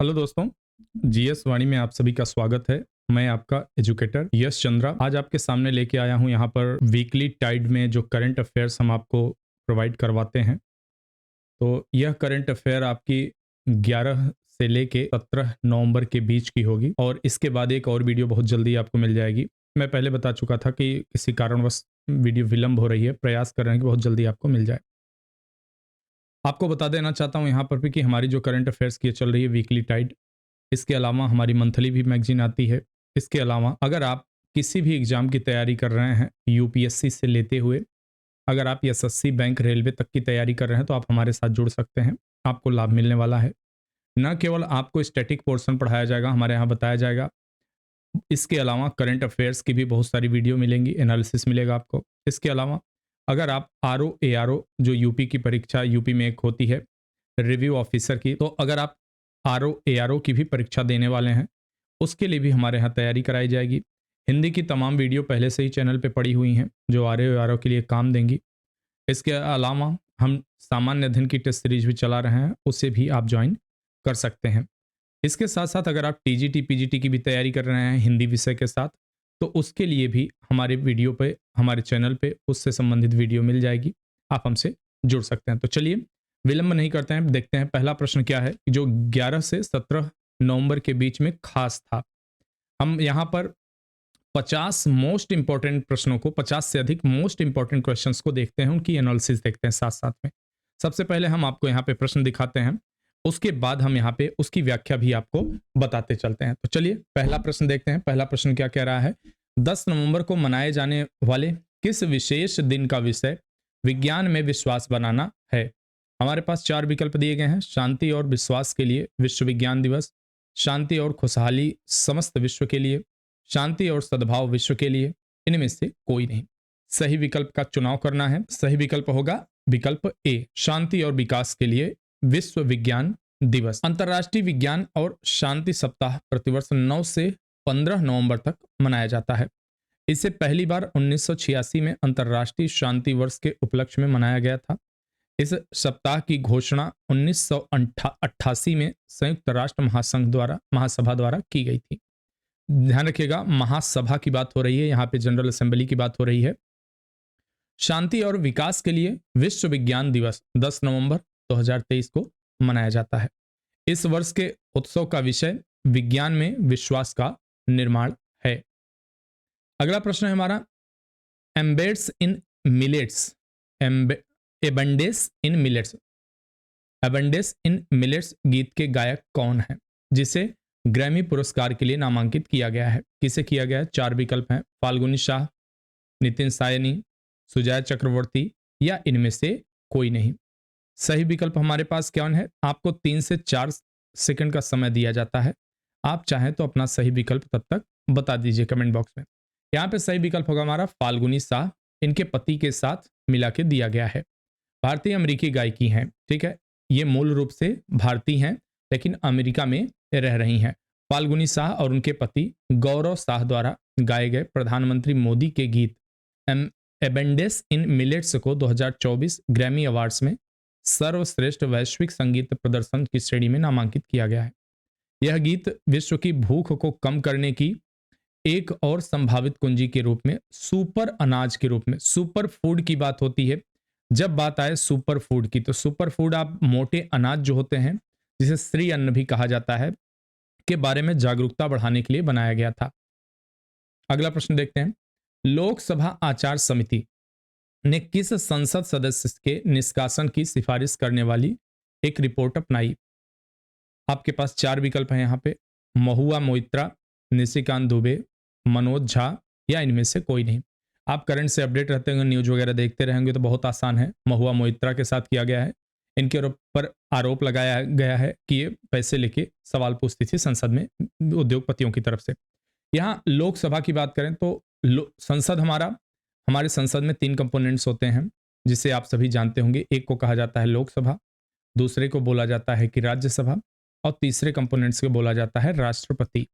Hello दोस्तों, GS वाणी में आप सभी का स्वागत है। मैं आपका एजुकेटर यश चंद्रा आज आपके सामने लेके आया हूं यहाँ पर वीकली टाइड में जो करंट अफेयर्स हम आपको प्रोवाइड करवाते हैं। तो यह करंट अफेयर आपकी 11 से लेके 17 नवंबर के बीच की होगी और इसके बाद एक और वीडियो बहुत जल्दी आपको मिल जाएगी। मैं पहले बता चुका था कि किसी कारणवश वीडियो विलंब हो रही है, प्रयास कर रहे हैं कि बहुत जल्दी आपको मिल जाए। आपको बता देना चाहता हूँ यहाँ पर भी कि हमारी जो करंट अफेयर्स की चल रही है वीकली टाइड, इसके अलावा हमारी मंथली भी मैगजीन आती है। इसके अलावा अगर आप किसी भी एग्जाम की तैयारी कर रहे हैं यूपीएससी से लेते हुए, अगर आप एसएससी बैंक रेलवे तक की तैयारी कर रहे हैं तो आप हमारे साथ जुड़ सकते हैं। आपको लाभ मिलने वाला है। न केवल आपको स्टैटिक पोर्शन पढ़ाया जाएगा, हमारे यहाँ बताया जाएगा, इसके अलावा करंट अफेयर्स की भी बहुत सारी वीडियो मिलेंगी, एनालिसिस मिलेगा आपको। इसके अलावा अगर आप R O A R O जो यूपी की परीक्षा यूपी में एक होती है रिव्यू ऑफिसर की, तो अगर आप R O A R O की भी परीक्षा देने वाले हैं उसके लिए भी हमारे यहाँ तैयारी कराई जाएगी। हिंदी की तमाम वीडियो पहले से ही चैनल पे पड़ी हुई हैं जो R O A R O के लिए काम देंगी। इसके अलावा हम सामान्य अध्ययन की टेस्ट सीरीज भी चला रहे हैं, उसे भी आप ज्वाइन कर सकते हैं। इसके साथ साथ अगर आप टीजीटी पीजीटी की भी तैयारी कर रहे हैं हिंदी विषय के साथ, तो उसके लिए भी हमारे वीडियो पे, हमारे चैनल पे उससे संबंधित वीडियो मिल जाएगी। आप हमसे जुड़ सकते हैं। तो चलिए विलंब नहीं करते हैं, देखते हैं पहला प्रश्न क्या है जो 11 से 17 नवंबर के बीच में खास था। हम यहाँ पर 50 मोस्ट इंपॉर्टेंट प्रश्नों को, 50 से अधिक मोस्ट इंपॉर्टेंट क्वेश्चंस को देखते हैं, उनकी एनालिसिस देखते हैं साथ साथ में। सबसे पहले हम आपको यहाँ पे प्रश्न दिखाते हैं, उसके बाद हम यहाँ पे उसकी व्याख्या भी आपको बताते चलते हैं। तो चलिए पहला प्रश्न देखते हैं। पहला प्रश्न क्या कह रहा है, 10 नवंबर को मनाए जाने वाले किस विशेष दिन का विषय विज्ञान में विश्वास बनाना है। हमारे पास 4 विकल्प दिए गए हैं। शांति और विश्वास के लिए विश्व विज्ञान दिवस, शांति और खुशहाली समस्त विश्व के लिए, शांति और सद्भाव विश्व के लिए, इनमें से कोई नहीं। सही विकल्प का चुनाव करना है। सही विकल्प होगा विकल्प ए, शांति और विकास के लिए विश्व विज्ञान दिवस। अंतर्राष्ट्रीय विज्ञान और शांति सप्ताह प्रतिवर्ष 9 से 15 नवंबर तक मनाया जाता है। इसे पहली बार 1986 में अंतर्राष्ट्रीय शांति वर्ष के उपलक्ष्य में मनाया गया था। इस सप्ताह की घोषणा 1988 में संयुक्त राष्ट्र महासभा द्वारा की गई थी। ध्यान रखिएगा, महासभा की बात हो रही है, यहाँ पे जनरल असेंबली की बात हो रही है। शांति और विकास के लिए विश्व विज्ञान दिवस 10 नवंबर 2023 को मनाया जाता है। इस वर्ष के उत्सव का विषय विज्ञान में विश्वास का निर्माण है। अगला प्रश्न है हमारा, एम्बेड्स इन मिलेट्स, एबंडेस इन मिलेट्स, एबंडेस इन मिलेट्स गीत के गायक कौन है जिसे ग्रैमी पुरस्कार के लिए नामांकित किया गया है। किसे किया गया है? 4 विकल्प हैं, फाल्गुनी शाह, नितिन सायनी, सुजय चक्रवर्ती या इनमें से कोई नहीं। सही विकल्प हमारे पास कौन है? आपको 3 से 4 सेकंड का समय दिया जाता है। आप चाहें तो अपना सही विकल्प तब तक बता दीजिए कमेंट बॉक्स में। यहाँ पे सही विकल्प होगा हमारा फाल्गुनी शाह, इनके पति के साथ मिला के दिया गया है। भारतीय अमेरिकी गायकी हैं, ठीक है, ये मूल रूप से भारतीय हैं लेकिन अमेरिका में रह रही हैं। फाल्गुनी शाह और उनके पति गौरव शाह द्वारा गाए गए प्रधानमंत्री मोदी के गीत एबेंडेस इन मिलेट्स को 2024 ग्रैमी अवार्ड्स में सर्वश्रेष्ठ वैश्विक संगीत प्रदर्शन की श्रेणी में नामांकित किया गया है। यह गीत विश्व की भूख को कम करने की एक और संभावित कुंजी के रूप में, सुपर अनाज के रूप में, सुपर फूड की बात होती है। जब बात आए सुपर फूड की, तो सुपर फूड आप मोटे अनाज जो होते हैं, जिसे श्री अन्न भी कहा जाता है, के बारे में जागरूकता बढ़ाने के लिए बनाया गया था। अगला प्रश्न देखते हैं, लोकसभा आचार समिति ने किस संसद सदस्य के निष्कासन की सिफारिश करने वाली एक रिपोर्ट अपनाई। आपके पास 4 विकल्प हैं यहाँ पे, महुआ मोइत्रा, निशिकांत दुबे, मनोज झा या इनमें से कोई नहीं। आप करंट से अपडेट रहते होंगे, न्यूज वगैरह देखते रहेंगे तो बहुत आसान है। महुआ मोइत्रा के साथ किया गया है। इनके ऊपर आरोप लगाया गया है कि ये पैसे लेके सवाल पूछती थी संसद में उद्योगपतियों की तरफ से। यहाँ लोकसभा की बात करें तो संसद हमारे संसद में 3 कंपोनेंट्स होते हैं जिसे आप सभी जानते होंगे। एक को कहा जाता है लोकसभा, दूसरे को बोला जाता है कि राज्यसभा और तीसरे कंपोनेंट्स को बोला जाता है राष्ट्रपति।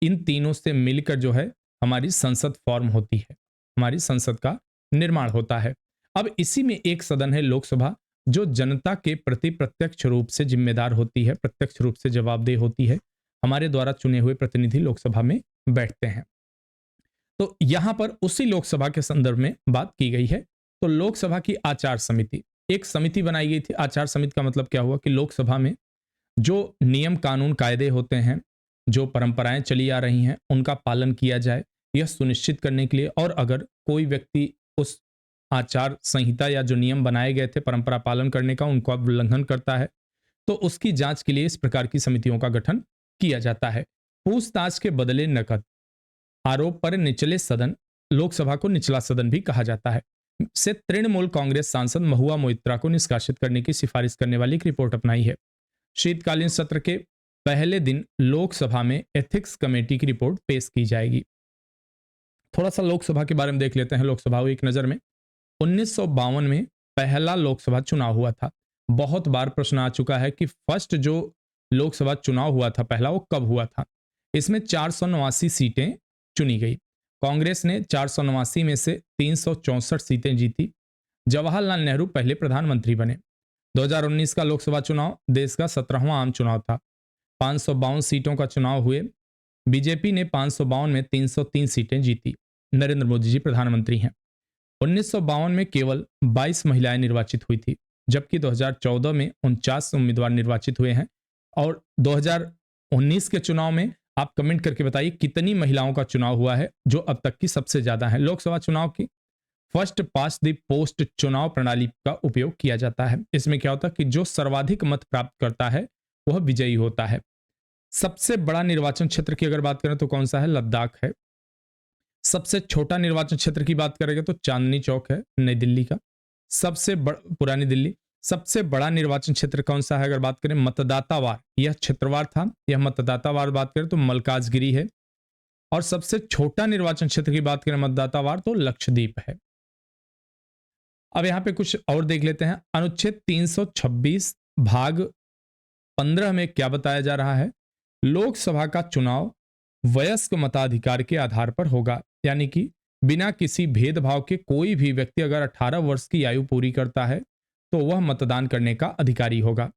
इन तीनों से मिलकर जो है हमारी संसद फॉर्म होती है, हमारी संसद का निर्माण होता है। अब इसी में एक सदन है लोकसभा, जो जनता के प्रति प्रत्यक्ष रूप से जिम्मेदार होती है, प्रत्यक्ष रूप से जवाबदेह होती है, हमारे द्वारा चुने हुए प्रतिनिधि लोकसभा में बैठते हैं। तो यहां पर उसी लोकसभा के संदर्भ में बात की गई है। तो लोकसभा की आचार समिति, एक समिति बनाई गई थी। आचार समिति का मतलब क्या हुआ कि लोकसभा में जो नियम कानून कायदे होते हैं, जो परंपराएं चली आ रही हैं, उनका पालन किया जाए, यह सुनिश्चित करने के लिए, और अगर कोई व्यक्ति उस आचार संहिता या जो नियम बनाए गए थे परंपरा पालन करने का, उनका उल्लंघन करता है, तो उसकी जांच के लिए इस प्रकार की समितियों का गठन किया जाता है। पूछताछ के बदले नकद, आरोप पर निचले सदन, लोकसभा को निचला सदन भी कहा जाता है, से तृणमूल कांग्रेस सांसद महुआ मोइत्रा को निष्कासित करने की सिफारिश करने वाली एक रिपोर्ट अपनाई है। शीतकालीन सत्र के पहले दिन लोकसभा में एथिक्स कमेटी की रिपोर्ट पेश की जाएगी। थोड़ा सा लोकसभा के बारे में देख लेते हैं, लोकसभा को एक नजर में। 1952 में पहला लोकसभा चुनाव हुआ था। बहुत बार प्रश्न आ चुका है कि फर्स्ट जो लोकसभा चुनाव हुआ था पहला, वो कब हुआ था। इसमें 489 सीटें चुनी गई। कांग्रेस ने 489 में से 364 सीटें जीती। जवाहरलाल नेहरू पहले प्रधानमंत्री बने। 2019 का लोकसभा चुनाव देश का 17वां आम चुनाव था। 552 सीटों का चुनाव हुए। बीजेपी ने 552 में 303 सीटें जीती। नरेंद्र मोदी जी प्रधानमंत्री हैं। 1952 में केवल 22 महिलाएं निर्वाचित हुई थी, जबकि 2014 में 49 उम्मीदवार निर्वाचित हुए हैं। और 2019 के चुनाव में आप कमेंट करके बताइए कितनी महिलाओं का चुनाव हुआ है, जो अब तक की सबसे ज्यादा है। लोकसभा चुनाव की फर्स्ट पास्ट द पोस्ट चुनाव प्रणाली का उपयोग किया जाता है। इसमें क्या होता है कि जो सर्वाधिक मत प्राप्त करता है वह विजयी होता है। सबसे बड़ा निर्वाचन क्षेत्र की अगर बात करें तो कौन सा है? लद्दाख है। सबसे छोटा निर्वाचन क्षेत्र की बात करेंगे तो चांदनी चौक है, नई दिल्ली का। पुरानी दिल्ली। सबसे बड़ा निर्वाचन क्षेत्र कौन सा है अगर बात करें मतदातावार, यह क्षेत्रवार था, यह मतदातावार बात करें तो मल्काजगिरी है। और सबसे छोटा निर्वाचन क्षेत्र की बात करें मतदातावार तो लक्षद्वीप है। अब यहां पे कुछ और देख लेते हैं। अनुच्छेद 326 भाग 15 में क्या बताया जा रहा है? लोकसभा का चुनाव वयस्क मताधिकार के आधार पर होगा, यानी कि बिना किसी भेदभाव के कोई भी व्यक्ति अगर 18 वर्ष की आयु पूरी करता है तो वह मतदान करने का अधिकारी होगा।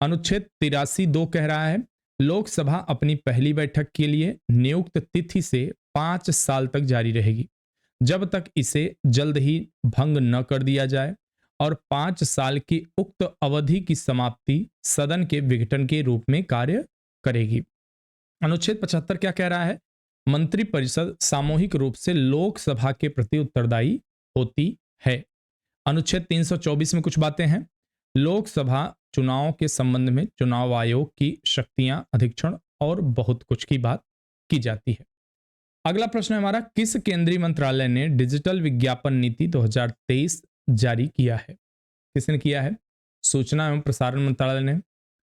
अनुच्छेद 83(2) कह रहा है लोकसभा अपनी पहली बैठक के लिए नियुक्त तिथि से 5 साल तक जारी रहेगी, जब तक इसे जल्द ही भंग न कर दिया जाए, और 5 साल की उक्त अवधि की समाप्ति सदन के विघटन के रूप में कार्य करेगी। अनुच्छेद 75 क्या कह रहा है? मंत्रिपरिषद सामूहिक रूप से लोकसभा के प्रति उत्तरदायी होती है। अनुच्छेद 324 में कुछ बातें हैं। लोकसभा चुनाव के संबंध में चुनाव आयोग की शक्तियां, अधीक्षण और बहुत कुछ की बात की जाती है। अगला प्रश्न है हमारा, किस केंद्रीय मंत्रालय ने डिजिटल विज्ञापन नीति 2023 जारी किया है? किसने किया है? सूचना एवं प्रसारण मंत्रालय ने,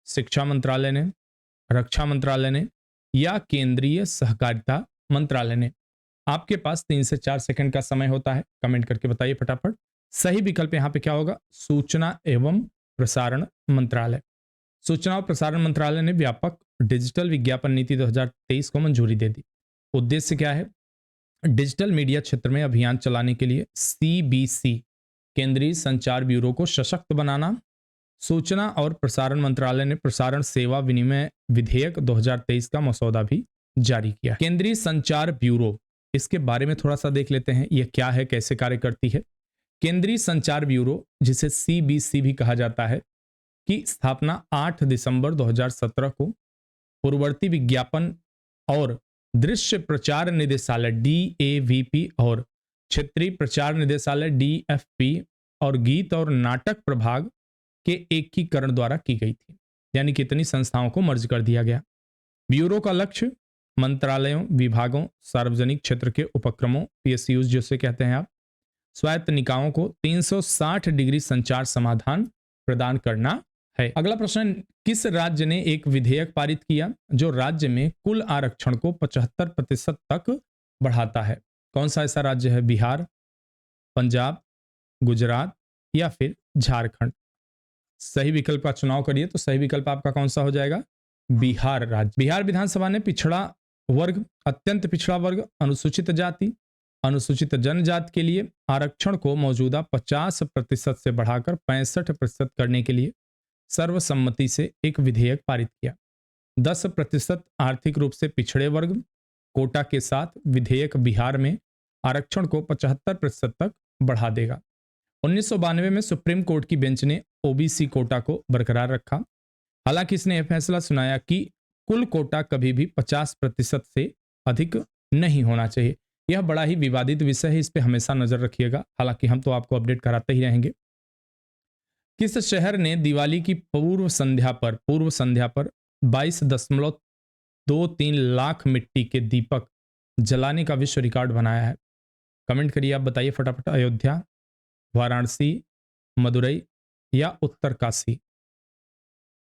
शिक्षा मंत्रालय ने, रक्षा मंत्रालय ने, या केंद्रीय सहकारिता मंत्रालय ने? आपके पास 3 से 4 सेकंड का समय होता है, कमेंट करके बताइए फटाफट। सही विकल्प यहां पे क्या होगा? सूचना एवं प्रसारण मंत्रालय। सूचना और प्रसारण मंत्रालय ने व्यापक डिजिटल विज्ञापन नीति 2023 को मंजूरी दे दी। उद्देश्य क्या है? डिजिटल मीडिया क्षेत्र में अभियान चलाने के लिए सीबीसी, केंद्रीय संचार ब्यूरो को सशक्त बनाना। सूचना और प्रसारण मंत्रालय ने प्रसारण सेवा विनिमय विधेयक 2023 का मसौदा भी जारी किया। केंद्रीय संचार ब्यूरो, इसके बारे में थोड़ा सा देख लेते हैं, यह क्या है, कैसे कार्य करती है। केंद्रीय संचार ब्यूरो, जिसे सीबीसी भी कहा जाता है, की स्थापना 8 दिसंबर 2017 को पूर्ववर्ती विज्ञापन और दृश्य प्रचार निदेशालय डीएवीपी और क्षेत्रीय प्रचार निदेशालय डीएफपी और गीत और नाटक प्रभाग के एकीकरण द्वारा की गई थी। यानी कितनी संस्थाओं को मर्ज कर दिया गया। ब्यूरो का लक्ष्य मंत्रालयों, विभागों, सार्वजनिक क्षेत्र के उपक्रमों, पीएसयूज जिसे कहते हैं आप, स्वायत्त निकायों को 360 डिग्री संचार समाधान प्रदान करना है। अगला प्रश्न, किस राज्य ने एक विधेयक पारित किया जो राज्य में कुल आरक्षण को 75% तक बढ़ाता है? कौन सा ऐसा राज्य है? बिहार, पंजाब, गुजरात या फिर झारखंड? सही विकल्प का चुनाव करिए, तो सही विकल्प आपका कौन सा हो जाएगा? बिहार राज्य। बिहार विधानसभा ने पिछड़ा वर्ग, अत्यंत पिछड़ा वर्ग, अनुसूचित जाति, अनुसूचित जनजाति के लिए आरक्षण को मौजूदा 50% से बढ़ाकर 65% करने के लिए सर्वसम्मति से एक विधेयक पारित किया। 10% आर्थिक रूप से पिछड़े वर्ग कोटा के साथ विधेयक बिहार में आरक्षण को 75% तक बढ़ा देगा। 1992 में सुप्रीम कोर्ट की बेंच ने ओबीसी कोटा को बरकरार रखा। हालांकि इसने यह फैसला सुनाया कि कुल कोटा कभी भी 50% से अधिक नहीं होना चाहिए। यह बड़ा ही विवादित विषय है, इस पे हमेशा नजर रखिएगा। हालांकि हम तो आपको अपडेट कराते ही रहेंगे। किस शहर ने दिवाली की पूर्व संध्या पर 22.23 लाख मिट्टी के दीपक जलाने का विश्व रिकॉर्ड बनाया है? कमेंट करिए, आप बताइए फटाफट। अयोध्या, वाराणसी, मदुरई या उत्तरकाशी?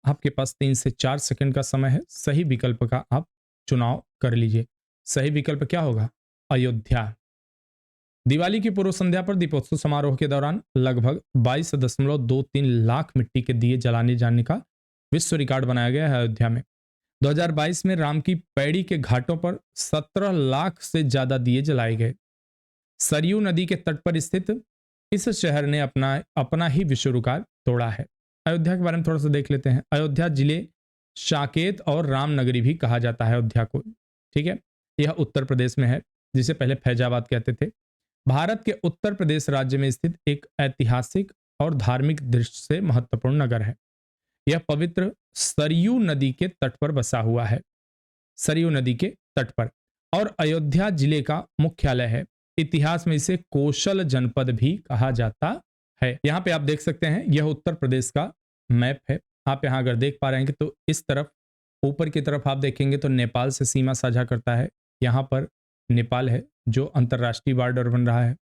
आपके पास 3 से 4 सेकंड का समय है। सही विकल्प का आप चुनाव कर लीजिए। सही विकल्प क्या होगा? अयोध्या। दिवाली की पूर्व संध्या पर दीपोत्सव समारोह के दौरान लगभग 22.23 लाख मिट्टी के दिए जलाने जाने का विश्व रिकॉर्ड बनाया गया है अयोध्या में। 2022 में राम की पैड़ी के घाटों पर 17 लाख से ज्यादा दिए जलाए गए। सरयू नदी के तट पर स्थित इस शहर ने अपना ही विश्व रिकॉर्ड तोड़ा है। अयोध्या के बारे में थोड़ा सा देख लेते हैं। अयोध्या जिले साकेत और रामनगरी भी कहा जाता है अयोध्या को। ठीक है, यह उत्तर प्रदेश में है, जिसे पहले फैजाबाद कहते थे। भारत के उत्तर प्रदेश राज्य में स्थित एक ऐतिहासिक और धार्मिक दृष्टि से महत्वपूर्ण नगर है। यह पवित्र सरयू नदी के तट पर बसा हुआ है। सरयू नदी के तट पर, और अयोध्या जिले का मुख्यालय है। इतिहास में इसे कौशल जनपद भी कहा जाता है। यहाँ पे आप देख सकते हैं, यह उत्तर प्रदेश का मैप है। आप यहाँ अगर देख पा रहे हैं तो इस तरफ ऊपर की तरफ आप देखेंगे तो नेपाल से सीमा साझा करता है। यहाँ पर नेपाल है जो अंतर्राष्ट्रीय बॉर्डर बन रहा है।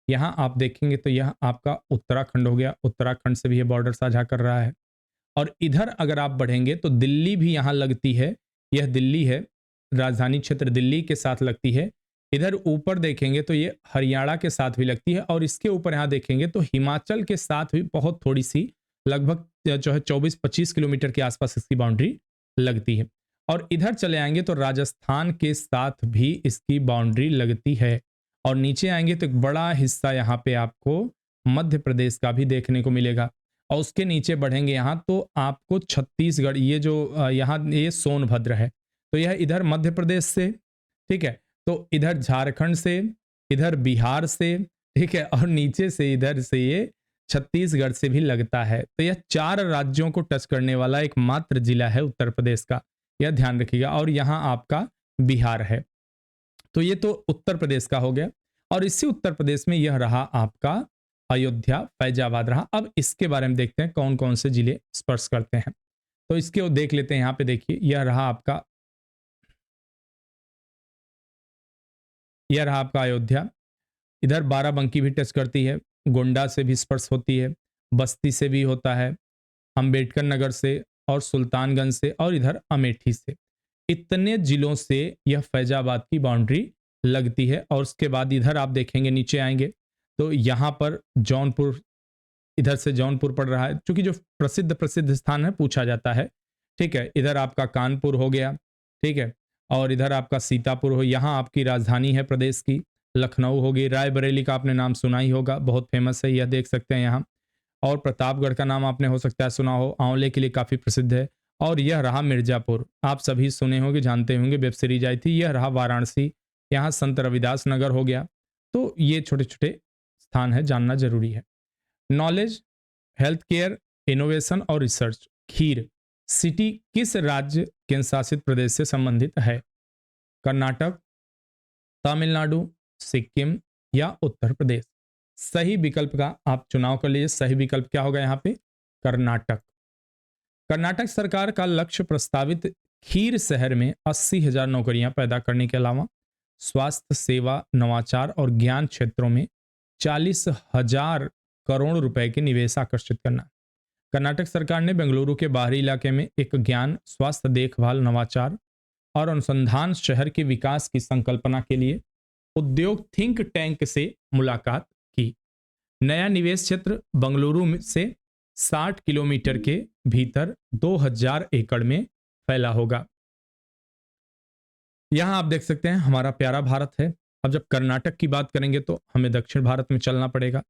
यहाँ आप देखेंगे तो यह आपका उत्तराखंड हो गया, उत्तराखंड से भी यह बॉर्डर साझा कर रहा है। और इधर अगर आप बढ़ेंगे तो दिल्ली भी यहाँ लगती है। यह दिल्ली है, राजधानी क्षेत्र दिल्ली के साथ लगती है। इधर ऊपर देखेंगे तो ये हरियाणा के साथ भी लगती है, और इसके ऊपर यहाँ देखेंगे तो हिमाचल के साथ भी बहुत थोड़ी सी, लगभग जो है 24-25 किलोमीटर के आसपास इसकी बाउंड्री लगती है। और इधर चले आएंगे तो राजस्थान के साथ भी इसकी बाउंड्री लगती है। और नीचे आएंगे तो एक बड़ा हिस्सा यहाँ पे आपको मध्य प्रदेश का भी देखने को मिलेगा। और उसके नीचे बढ़ेंगे यहाँ तो आपको छत्तीसगढ़, ये जो यहाँ ये सोनभद्र है, तो यह इधर मध्य प्रदेश से, ठीक है, तो इधर झारखंड से, इधर बिहार से, ठीक है, और नीचे से इधर से ये छत्तीसगढ़ से भी लगता है। तो यह 4 राज्यों को टच करने वाला एकमात्र जिला है उत्तर प्रदेश का, यह ध्यान रखिएगा। और यहाँ आपका बिहार है। तो ये तो उत्तर प्रदेश का हो गया। और इसी उत्तर प्रदेश में यह रहा आपका अयोध्या, फैजाबाद रहा। अब इसके बारे में देखते हैं कौन कौन से जिले स्पर्श करते हैं। तो इसके वो देख लेते हैं। यहाँ पे देखिए, यह रहा आपका अयोध्या। इधर बाराबंकी भी टच करती है, गोंडा से भी स्पर्श होती है, बस्ती से भी होता है, अंबेडकर नगर से, और सुल्तानगंज से, और इधर अमेठी से। इतने जिलों से यह फैजाबाद की बाउंड्री लगती है। और उसके बाद इधर आप देखेंगे, नीचे आएंगे तो यहाँ पर जौनपुर, इधर से जौनपुर पड़ रहा है, क्योंकि जो प्रसिद्ध स्थान है पूछा जाता है। ठीक है, इधर आपका कानपुर हो गया, ठीक है, और इधर आपका सीतापुर हो, यहाँ आपकी राजधानी है प्रदेश की, लखनऊ होगी। रायबरेली का आपने नाम सुना ही होगा, बहुत फेमस है, यह देख सकते हैं यहाँ। और प्रतापगढ़ का नाम आपने हो सकता है सुना हो, आंवले के लिए काफ़ी प्रसिद्ध है। और यह रहा मिर्जापुर, आप सभी सुने होंगे, जानते होंगे, वेब सीरीज आई थी। यह रहा वाराणसी, यहाँ संत रविदास नगर हो गया। तो ये छोटे छोटे स्थान है, जानना जरूरी है। नॉलेज, हेल्थ केयर, इनोवेशन और रिसर्च। खीर सिटी किस राज्य केंद्र शासित प्रदेश से संबंधित है? कर्नाटक, तमिलनाडु, सिक्किम या उत्तर प्रदेश? सही विकल्प का आप चुनाव कर लीजिए। सही विकल्प क्या होगा यहाँ पे? कर्नाटक। कर्नाटक सरकार का लक्ष्य प्रस्तावित खीर शहर में 80,000 नौकरियां पैदा करने के अलावा स्वास्थ्य सेवा, नवाचार और ज्ञान क्षेत्रों में 40,000 करोड़ रुपए के निवेश आकर्षित करना। कर्नाटक सरकार ने बेंगलुरु के बाहरी इलाके में एक ज्ञान, स्वास्थ्य देखभाल, नवाचार और अनुसंधान शहर के विकास की संकल्पना के लिए उद्योग थिंक टैंक से मुलाकात की। नया निवेश क्षेत्र बेंगलुरु से 60 किलोमीटर के भीतर 2000 एकड़ में फैला होगा। यहां आप देख सकते हैं हमारा प्यारा भारत है, अब जब कर्नाटक की बात करेंगे तो हमें दक्षिण भारत में चलना पड़ेगा,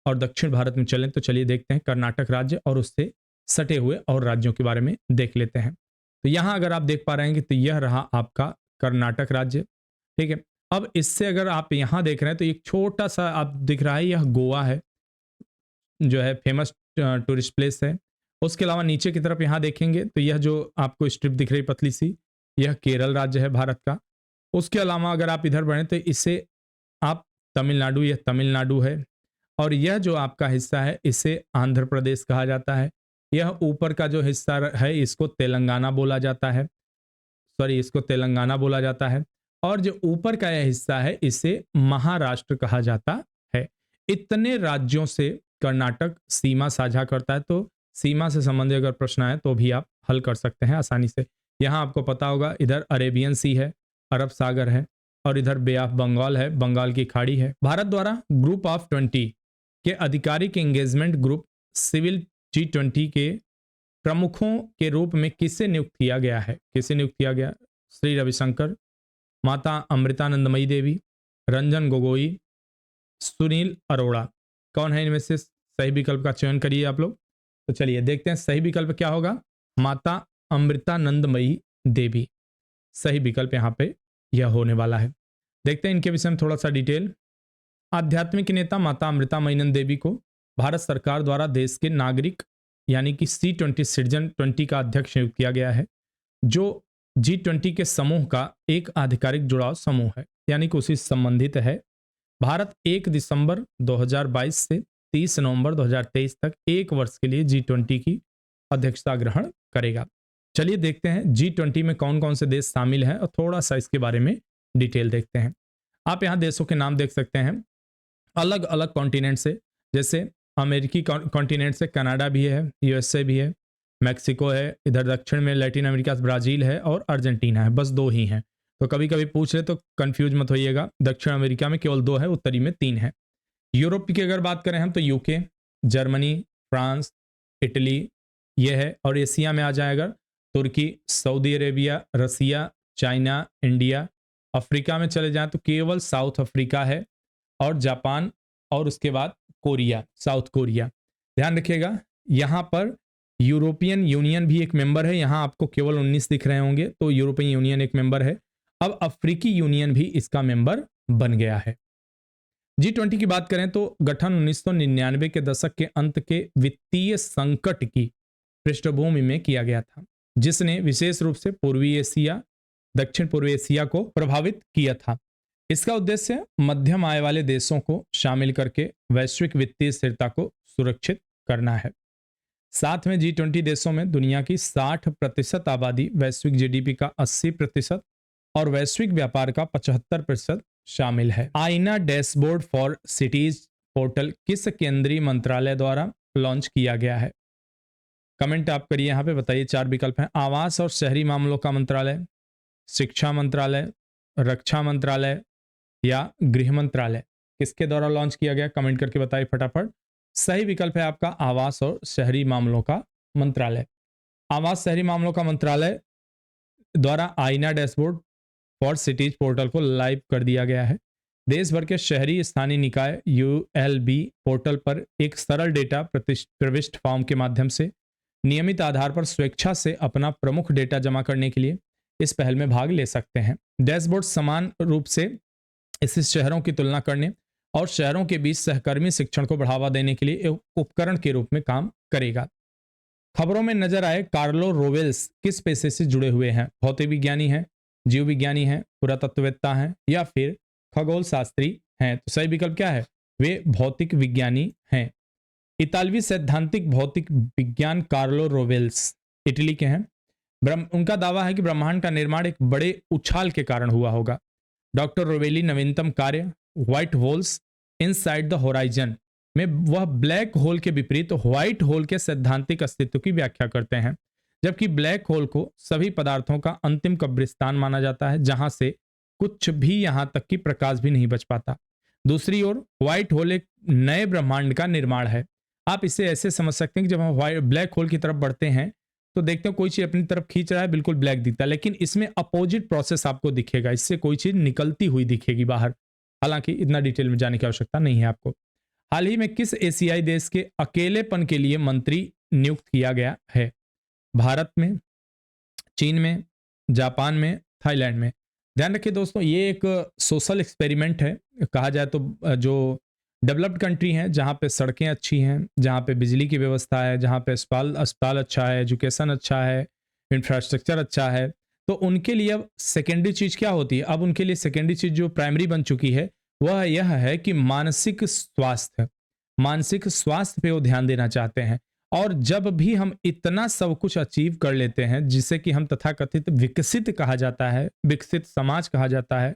और दक्षिण भारत में चलें तो चलिए देखते हैं कर्नाटक राज्य और उससे सटे हुए और राज्यों के बारे में देख लेते हैं। तो यहाँ अगर आप देख पा रहे हैं कि तो यह रहा आपका कर्नाटक राज्य, ठीक है। अब इससे अगर आप यहाँ देख रहे हैं तो एक छोटा सा आप दिख रहा है, यह गोवा है जो है फेमस टूरिस्ट प्लेस है। उसके अलावा नीचे की तरफ यहाँ देखेंगे तो यह जो आपको स्ट्रिप दिख रही पतली सी, यह केरल राज्य है भारत का। उसके अलावा अगर आप इधर बढ़ें तो इसे आप तमिलनाडु, यह तमिलनाडु है, और यह जो आपका हिस्सा है इसे आंध्र प्रदेश कहा जाता है। यह ऊपर का जो हिस्सा है इसको तेलंगाना बोला जाता है, सॉरी इसको तेलंगाना बोला जाता है, और जो ऊपर का यह हिस्सा है इसे महाराष्ट्र कहा जाता है। इतने राज्यों से कर्नाटक सीमा साझा करता है, तो सीमा से संबंधित अगर प्रश्न आए तो भी आप हल कर सकते हैं आसानी से। यहाँ आपको पता होगा इधर अरेबियन सी है, अरब सागर है, और इधर बे ऑफ बंगाल है, बंगाल की खाड़ी है। भारत द्वारा ग्रुप ऑफ 20 के आधिकारिक एंगेजमेंट ग्रुप सिविल G20 के प्रमुखों के रूप में किसे नियुक्त किया गया है? किसे नियुक्त किया गया? श्री रविशंकर, माता अमृतानंदमयी देवी, रंजन गोगोई, सुनील अरोड़ा। कौन है इनमें से? सही विकल्प का चयन करिए आप लोग। तो चलिए देखते हैं सही विकल्प क्या होगा। माता अमृतानंदमयी देवी सही विकल्प यहाँ पे यह होने वाला है। देखते हैं इनके विषय में थोड़ा सा डिटेल। आध्यात्मिक नेता माता अमृतामयी देवी को भारत सरकार द्वारा देश के नागरिक यानी कि C20 सिटीजन 20 का अध्यक्ष नियुक्त किया गया है, जो G20 के समूह का एक आधिकारिक जुड़ाव समूह है, यानी कि उसी से संबंधित है। भारत 1 दिसंबर 2022 से 30 नवंबर 2023 तक एक वर्ष के लिए G20 की अध्यक्षता ग्रहण करेगा। चलिए देखते हैं G20 में कौन कौन से देश शामिल हैं और थोड़ा सा इसके बारे में डिटेल देखते हैं। आप यहाँ देशों के नाम देख सकते हैं अलग अलग कॉन्टिनेंट से, जैसे अमेरिकी कॉन्टिनेंट से कनाडा भी है, USA भी है, मैक्सिको है, इधर दक्षिण में लैटिन अमेरिका से ब्राजील है और अर्जेंटीना है, बस 2 ही हैं। तो कभी कभी पूछ रहे तो कंफ्यूज मत होइएगा, दक्षिण अमेरिका में केवल 2 है, उत्तरी में 3 है। यूरोप की अगर बात करें हम तो यूके, जर्मनी, फ्रांस, इटली ये है, और एशिया में आ जाए अगर तुर्की, सऊदी अरेबिया, रसिया, चाइना, इंडिया। अफ्रीका में चले जाएं तो केवल साउथ अफ्रीका है और जापान, और उसके बाद कोरिया, साउथ कोरिया। ध्यान रखिएगा यहाँ पर यूरोपियन यूनियन भी एक मेंबर है, यहाँ आपको केवल 19 दिख रहे होंगे, तो यूरोपियन यूनियन एक मेंबर है। अब अफ्रीकी यूनियन भी इसका मेंबर बन गया है। G20 की बात करें तो गठन 1999 के दशक के अंत के वित्तीय संकट की पृष्ठभूमि में किया गया था, जिसने विशेष रूप से पूर्वी एशिया, दक्षिण पूर्व एशिया को प्रभावित किया था। इसका उद्देश्य मध्यम आय वाले देशों को शामिल करके वैश्विक वित्तीय स्थिरता को सुरक्षित करना है। साथ में G20 देशों में दुनिया की 60% आबादी, वैश्विक GDP का 80% और वैश्विक व्यापार का 75% शामिल है। आईना डैशबोर्ड फॉर सिटीज पोर्टल किस केंद्रीय मंत्रालय द्वारा लॉन्च किया गया है? कमेंट आप करिए यहाँ पे, बताइए। 4 विकल्प हैं। आवास और शहरी मामलों का मंत्रालय, शिक्षा मंत्रालय, रक्षा मंत्रालय या गृह मंत्रालय। किसके द्वारा लॉन्च किया गया? कमेंट करके बताइए फटाफट। सही विकल्प है आपका आवास और शहरी मामलों का मंत्रालय। आवास शहरी मामलों का मंत्रालय द्वारा आईना डैशबोर्ड फॉर सिटीज पोर्टल को लाइव कर दिया गया है। देश भर के शहरी स्थानीय निकाय ULB पोर्टल पर एक सरल डेटा प्रविष्ट फॉर्म के माध्यम से नियमित आधार पर स्वेच्छा से अपना प्रमुख डेटा जमा करने के लिए इस पहल में भाग ले सकते हैं। डैशबोर्ड समान रूप से इसे शहरों की तुलना करने और शहरों के बीच सहकर्मी शिक्षण को बढ़ावा देने के लिए एक उपकरण के रूप में काम करेगा। खबरों में नजर आए कार्लो रोवेल्स किस पेशे से जुड़े हुए हैं? भौतिक विज्ञानी हैं, जीव विज्ञानी हैं, पुरातत्ववेत्ता हैं या फिर खगोल शास्त्री हैं? तो सही विकल्प क्या है? वे भौतिक विज्ञानी हैं। इतालवी सैद्धांतिक भौतिक विज्ञान कार्लो रोवेल्स इटली के हैं। उनका दावा है कि ब्रह्मांड का निर्माण एक बड़े उछाल के कारण हुआ होगा। डॉक्टर रोवेली नवीनतम कार्य white holes inside the horizon में वह ब्लैक होल के विपरीत व्हाइट होल के सैद्धांतिक अस्तित्व की व्याख्या करते हैं, जबकि ब्लैक होल को सभी पदार्थों का अंतिम कब्रिस्तान माना जाता है, जहां से कुछ भी यहां तक कि प्रकाश भी नहीं बच पाता। दूसरी ओर व्हाइट होल एक नए ब्रह्मांड का निर्माण है। आप इसे ऐसे समझ सकते हैं कि जब हम ब्लैक होल की तरफ बढ़ते हैं तो देखते हैं कोई चीज अपनी तरफ खींच रहा है, बिल्कुल ब्लैक दिखता है, लेकिन इसमें अपोजिट प्रोसेस आपको दिखेगा, इससे कोई चीज निकलती हुई दिखेगी बाहर। हालांकि इतना डिटेल में जाने की आवश्यकता नहीं है आपको। हाल ही में किस एशियाई देश के अकेलेपन के लिए मंत्री नियुक्त किया गया है? भारत में, चीन में, जापान में, थाईलैंड में? ध्यान रखिए दोस्तों, ये एक सोशल एक्सपेरिमेंट है कहा जाए तो। जो डेवलप्ड कंट्री हैं, जहाँ पे सड़कें अच्छी हैं, जहाँ पे बिजली की व्यवस्था है, जहाँ पे अस्पताल अस्पताल अच्छा है, एजुकेशन अच्छा है, इंफ्रास्ट्रक्चर अच्छा है, तो उनके लिए अब सेकेंडरी चीज़ क्या होती है? अब उनके लिए सेकेंडरी चीज़ जो प्राइमरी बन चुकी है वह यह है कि मानसिक स्वास्थ्य, मानसिक स्वास्थ्य पे वो ध्यान देना चाहते हैं। और जब भी हम इतना सब कुछ अचीव कर लेते हैं जिसे कि हम तथाकथित विकसित कहा जाता है, विकसित समाज कहा जाता है,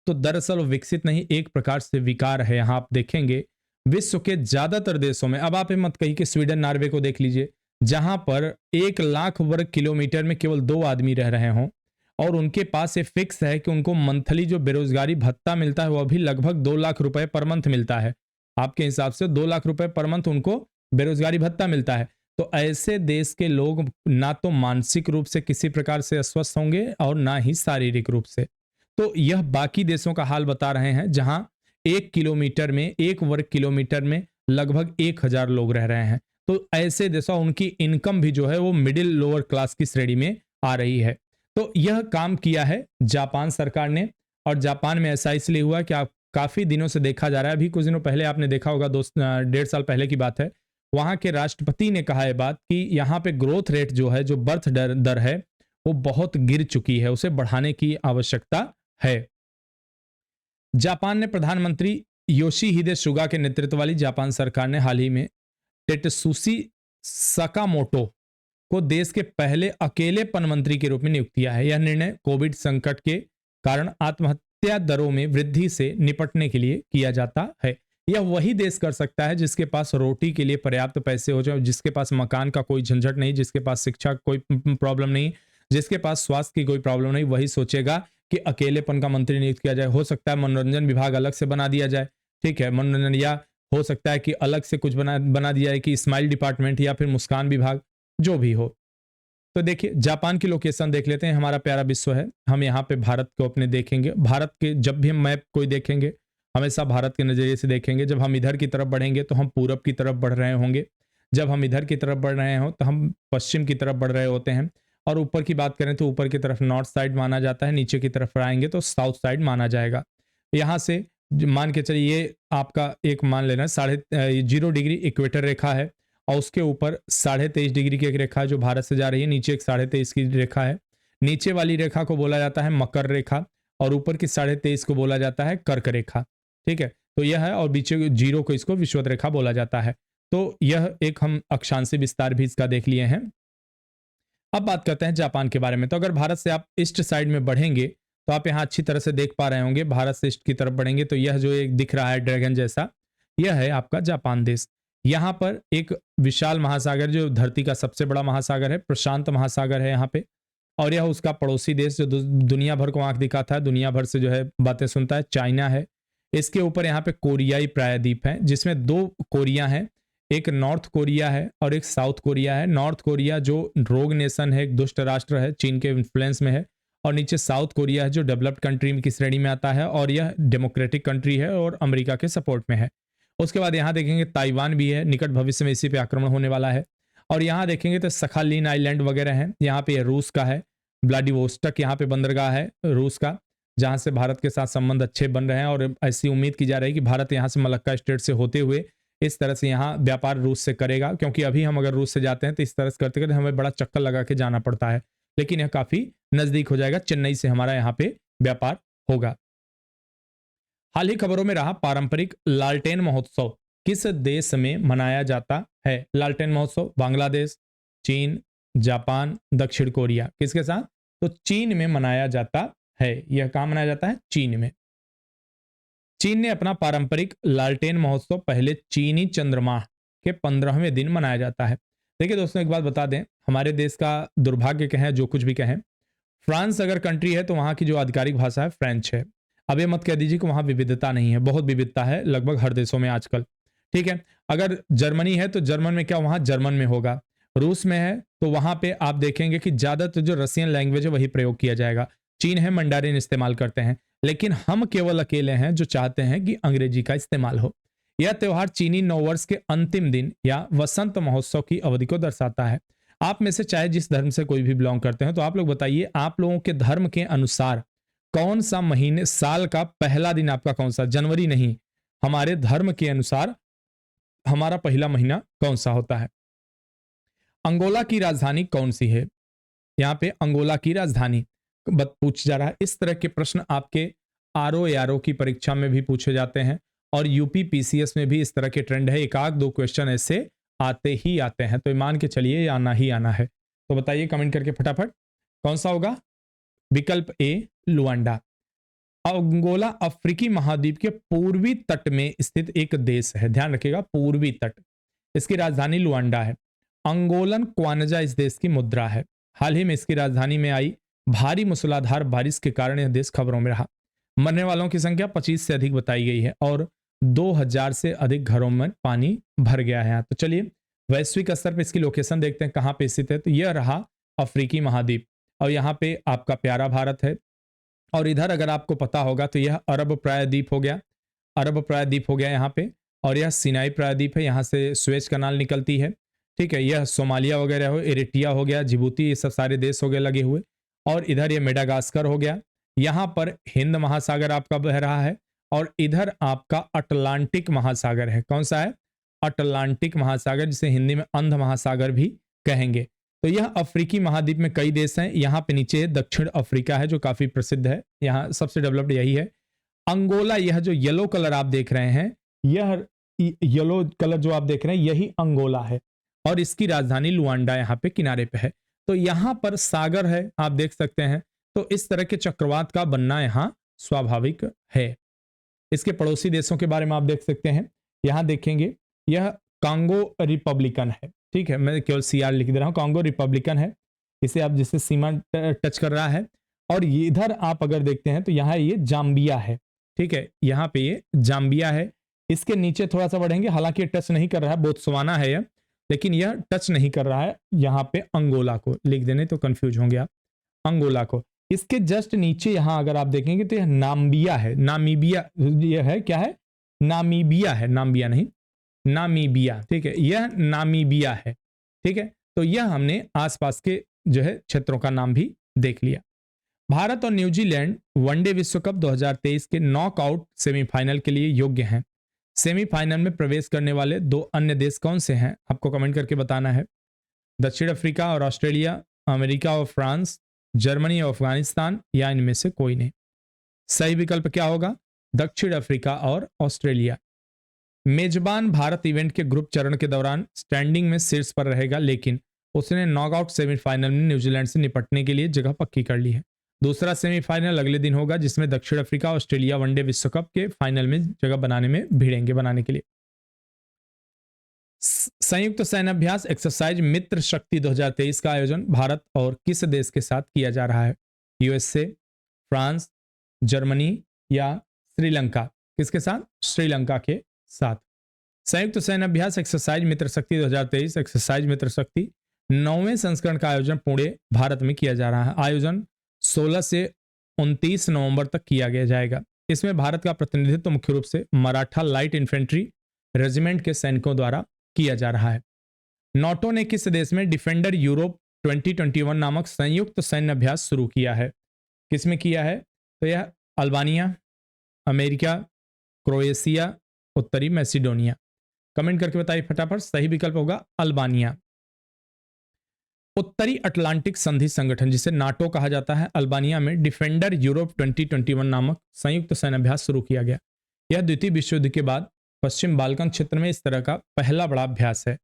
तो दरअसल वो विकसित नहीं, एक प्रकार से विकार है। यहाँ आप देखेंगे विश्व के ज्यादातर देशों में, अब आप ये मत कहिए कि स्वीडन नॉर्वे को देख लीजिए, जहां पर 1 लाख वर्ग किलोमीटर में केवल 2 आदमी रह रहे हों और उनके पास ये फिक्स है कि उनको मंथली जो बेरोजगारी भत्ता मिलता है वह भी लगभग 2 लाख रुपए पर मंथ मिलता है। आपके हिसाब से 2 लाख रुपए पर मंथ उनको बेरोजगारी भत्ता मिलता है। तो ऐसे देश के लोग ना तो मानसिक रूप से किसी प्रकार से अस्वस्थ होंगे और ना ही शारीरिक रूप से। तो यह बाकी देशों का हाल बता रहे हैं जहां 1 किलोमीटर में, 1 वर्ग किलोमीटर में लगभग 1,000 लोग रह रहे हैं। तो ऐसे देशों उनकी इनकम भी जो है वो मिडिल लोअर क्लास की श्रेणी में आ रही है। तो यह काम किया है जापान सरकार ने। और जापान में ऐसा इसलिए हुआ कि आप काफी दिनों से देखा जा रहा है, अभी कुछ दिनों पहले आपने देखा होगा, 1.5 साल पहले की बात है, वहां के राष्ट्रपति ने कहा है बात कि यहाँ पे ग्रोथ रेट जो है, जो बर्थ दर है, वो बहुत गिर चुकी है, उसे बढ़ाने की आवश्यकता है। जापान ने प्रधानमंत्री योशिहिदे सुगा के नेतृत्व वाली जापान सरकार ने हाल ही में टेटसुशी सकामोटो को देश के पहले अकेलेपन मंत्री के रूप में नियुक्त किया है। यह निर्णय कोविड संकट के कारण आत्महत्या दरों में वृद्धि से निपटने के लिए किया जाता है। यह वही देश कर सकता है जिसके पास रोटी के लिए पर्याप्त पैसे हो जाए, जिसके पास मकान का कोई झंझट नहीं, जिसके पास शिक्षा कोई प्रॉब्लम नहीं, जिसके पास स्वास्थ्य की कोई प्रॉब्लम नहीं, वही सोचेगा कि अकेलेपन का मंत्री नियुक्त किया जाए। हो सकता है मनोरंजन विभाग अलग से बना दिया जाए, ठीक है, मनोरंजन, या हो सकता है कि अलग से कुछ बना दिया जाए कि स्माइल डिपार्टमेंट या फिर मुस्कान विभाग, जो भी हो। तो देखिए जापान की लोकेशन देख लेते हैं। हमारा प्यारा विश्व है, हम यहाँ पे भारत को अपने देखेंगे। भारत के जब भी हम मैप कोई देखेंगे हमेशा भारत के नजरिए से देखेंगे। जब हम इधर की तरफ बढ़ेंगे तो हम पूरब की तरफ बढ़ रहे होंगे, जब हम इधर की तरफ बढ़ रहे हो तो हम पश्चिम की तरफ बढ़ रहे होते हैं। और ऊपर की बात करें तो ऊपर की तरफ नॉर्थ साइड माना जाता है, नीचे की तरफ आएंगे तो साउथ साइड माना जाएगा। यहाँ से मान के चलिए ये आपका एक मान लेना 0.5 डिग्री इक्वेटर रेखा है और उसके ऊपर 23.5 डिग्री की एक रेखा है जो भारत से जा रही है, नीचे एक 23.5 की रेखा है। नीचे वाली रेखा को बोला जाता है मकर रेखा और ऊपर की 23.5 को बोला जाता है कर्क रेखा, ठीक है। तो यह है, और बीच 0 को इसको विषुवत रेखा बोला जाता है। तो यह एक हम अक्षांशीय विस्तार भी इसका देख लिए हैं। अब बात करते हैं जापान के बारे में। तो अगर भारत से आप ईस्ट साइड में बढ़ेंगे तो आप यहाँ अच्छी तरह से देख पा रहे होंगे, भारत से ईस्ट की तरफ बढ़ेंगे तो यह जो एक दिख रहा है ड्रैगन जैसा, यह है आपका जापान देश। यहाँ पर एक विशाल महासागर, जो धरती का सबसे बड़ा महासागर है, प्रशांत महासागर है यहाँ पे, और यह उसका पड़ोसी देश जो दुनिया भर को आंख दिखाता है, दुनिया भर से जो है बातें सुनता है, चाइना है। इसके ऊपर यहाँ पे कोरियाई प्रायद्वीप है जिसमें 2 कोरिया हैं, एक नॉर्थ कोरिया है और एक साउथ कोरिया है। नॉर्थ कोरिया जो रोग नेशन है, एक दुष्ट राष्ट्र है, चीन के इन्फ्लुएंस में है, और नीचे साउथ कोरिया है जो डेवलप्ड कंट्री की श्रेणी में आता है और यह डेमोक्रेटिक कंट्री है और अमेरिका के सपोर्ट में है। उसके बाद यहाँ देखेंगे ताइवान भी है, निकट भविष्य में इसी पे आक्रमण होने वाला है। और यहाँ देखेंगे तो सखालिन आइलैंड वगैरह हैं। यहाँ पे रूस का है, व्लादिवोस्टक यहाँ पे बंदरगाह है रूस का, जहाँ से भारत के साथ संबंध अच्छे बन रहे हैं और ऐसी उम्मीद की जा रही है कि भारत यहाँ से मलक्का स्टेट से होते हुए इस तरह से यहाँ व्यापार रूस से करेगा। क्योंकि अभी हम अगर रूस से जाते हैं तो इस तरह से करते करते हमें बड़ा चक्कर लगा के जाना पड़ता है, लेकिन यह काफी नजदीक हो जाएगा, चेन्नई से हमारा यहाँ पे व्यापार होगा। हाल ही खबरों में रहा पारंपरिक लालटेन महोत्सव किस देश में मनाया जाता है? लालटेन महोत्सव बांग्लादेश, चीन, जापान, दक्षिण कोरिया, किसके साथ? तो चीन में मनाया जाता है। यह कहां मनाया जाता है? चीन में। चीन ने अपना पारंपरिक लालटेन महोत्सव पहले चीनी चंद्रमाह के 15वें दिन मनाया जाता है। देखिए दोस्तों, एक बात बता दें, हमारे देश का दुर्भाग्य कहें, जो कुछ भी कहें, फ्रांस अगर कंट्री है तो वहां की जो आधिकारिक भाषा है फ्रेंच है। अब ये मत कह दीजिए कि वहां विविधता नहीं है, बहुत विविधता है लगभग हर देशों में आजकल, ठीक है। अगर जर्मनी है तो जर्मन में क्या, वहां जर्मन में होगा। रूस में है तो वहां पे आप देखेंगे कि ज्यादातर जो रशियन लैंग्वेज है वही प्रयोग किया जाएगा। चीन है, मंडारिन इस्तेमाल करते हैं। लेकिन हम केवल अकेले हैं जो चाहते हैं कि अंग्रेजी का इस्तेमाल हो। यह त्योहार चीनी नववर्ष के अंतिम दिन या वसंत महोत्सव की अवधि को दर्शाता है। आप में से चाहे जिस धर्म से कोई भी बिलोंग करते हैं, तो आप लोग बताइए, आप लोगों के धर्म के अनुसार कौन सा महीने, साल का पहला दिन आपका कौन सा? जनवरी नहीं, हमारे धर्म के अनुसार हमारा पहला महीना कौन सा होता है? अंगोला की राजधानी कौन सी है? यहाँ पे अंगोला की राजधानी पूछ जा रहा है। इस तरह के प्रश्न आपके आरओ एआरओ की परीक्षा में भी पूछे जाते हैं और यूपी पीसीएस में भी इस तरह के ट्रेंड है। एक आध दो क्वेश्चन ऐसे आते ही आते हैं, तो मान के चलिए आना ही आना है। तो बताइए कमेंट करके फटाफट, कौन सा होगा? विकल्प ए लुआंडा। अंगोला अफ्रीकी महाद्वीप के पूर्वी तट में स्थित एक देश है। ध्यान रखिएगा, पूर्वी तट। इसकी राजधानी लुआंडा है। अंगोलन क्वानजा इस देश की मुद्रा है। हाल ही में इसकी राजधानी में आई भारी मूसलाधार बारिश के कारण यह देश खबरों में रहा। मरने वालों की संख्या 25 से अधिक बताई गई है और 2000 से अधिक घरों में पानी भर गया है। तो चलिए वैश्विक स्तर पर इसकी लोकेशन देखते हैं, कहां पे स्थित है। तो यह रहा अफ्रीकी महाद्वीप और यहाँ पे आपका प्यारा भारत है। और इधर अगर आपको पता होगा तो यह अरब प्रायद्वीप हो गया, अरब प्रायद्वीप हो गया यहाँ पे। और यह सिनाई प्रायद्वीप है, यहाँ से सुएज कनाल निकलती है। ठीक है, यह सोमालिया वगैरह हो, इरिट्रिया हो गया, जिबूती, ये सब सारे देश हो गए लगे हुए। और इधर ये मेडागास्कर हो गया। यहाँ पर हिंद महासागर आपका बह रहा है और इधर आपका अटलांटिक महासागर है। कौन सा है? अटलांटिक महासागर, जिसे हिंदी में अंध महासागर भी कहेंगे। तो यह अफ्रीकी महाद्वीप में कई देश हैं। यहाँ पे नीचे दक्षिण अफ्रीका है जो काफी प्रसिद्ध है, यहाँ सबसे डेवलप्ड यही है। अंगोला, यह जो येलो कलर आप देख रहे हैं, यह येलो कलर जो आप देख रहे हैं यही अंगोला है और इसकी राजधानी लुआंडा यहाँ पे किनारे पे है। तो यहाँ पर सागर है, आप देख सकते हैं। तो इस तरह के चक्रवात का बनना यहाँ स्वाभाविक है। इसके पड़ोसी देशों के बारे में आप देख सकते हैं, यहाँ देखेंगे यह कांगो रिपब्लिकन है। ठीक है, मैं केवल सीआर लिख दे रहा हूं, कांगो रिपब्लिकन है। इसे आप जिससे सीमा टच कर रहा है। और इधर आप अगर देखते हैं तो यहाँ ये जाम्बिया है। ठीक है, यहाँ पे ये जाम्बिया है। इसके नीचे थोड़ा सा बढ़ेंगे, हालांकि टच नहीं कर रहा है, बोत्सवाना है यह, लेकिन यह टच नहीं कर रहा है यहाँ पे अंगोला को। लिख देने तो कंफ्यूज होंगे आप, अंगोला को। इसके जस्ट नीचे यहां अगर आप देखेंगे तो यह नाम्बिया है, नामीबिया, यह है क्या है? नामीबिया है, नाम्बिया नहीं, नामीबिया। ठीक है, यह नामीबिया है। ठीक है, तो यह हमने आसपास के जो है क्षेत्रों का नाम भी देख लिया। भारत और न्यूजीलैंड वनडे विश्व कप 2023 के नॉकआउट सेमीफाइनल के लिए योग्य हैं। सेमीफाइनल में प्रवेश करने वाले दो अन्य देश कौन से हैं? आपको कमेंट करके बताना है। दक्षिण अफ्रीका और ऑस्ट्रेलिया, अमेरिका और फ्रांस, जर्मनी और अफगानिस्तान, या इनमें से कोई नहीं। सही विकल्प क्या होगा? दक्षिण अफ्रीका और ऑस्ट्रेलिया। मेजबान भारत इवेंट के ग्रुप चरण के दौरान स्टैंडिंग में शीर्ष पर रहेगा, लेकिन उसने नॉकआउट सेमीफाइनल में न्यूजीलैंड से निपटने के लिए जगह पक्की कर ली है। दूसरा सेमीफाइनल अगले दिन होगा, जिसमें दक्षिण अफ्रीका ऑस्ट्रेलिया वनडे विश्व कप के फाइनल में जगह बनाने में भिड़ेंगे बनाने के लिए। संयुक्त सैन्य अभ्यास एक्सरसाइज मित्र शक्ति 2023 का आयोजन भारत और किस देश के साथ किया जा रहा है? यूएसए, फ्रांस, जर्मनी या श्रीलंका? किसके साथ? श्रीलंका के साथ। संयुक्त सैन्य अभ्यास एक्सरसाइज मित्र शक्ति 2023 एक्सरसाइज मित्र शक्ति 9वें संस्करण का आयोजन पुणे भारत में किया जा रहा है। आयोजन 16 से 29 नवंबर तक किया गया जाएगा। इसमें भारत का प्रतिनिधित्व मुख्य रूप से मराठा लाइट इन्फेंट्री रेजिमेंट के सैनिकों द्वारा किया जा रहा है। नाटो ने किस देश में डिफेंडर यूरोप 2021 नामक संयुक्त सैन्य अभ्यास शुरू किया है? किसमें किया है? तो यह अल्बानिया, अमेरिका, क्रोएशिया, उत्तरी मैसिडोनिया। कमेंट करके बताइए फटाफट, सही विकल्प होगा अल्बानिया। उत्तरी अटलांटिक संधि संगठन, जिसे नाटो कहा जाता है, अल्बानिया में डिफेंडर यूरोप 2021 नामक संयुक्त सैन्य अभ्यास शुरू किया गया। यह द्वितीय विश्व युद्ध के बाद पश्चिम बाल्कन क्षेत्र में इस तरह का पहला बड़ा अभ्यास है।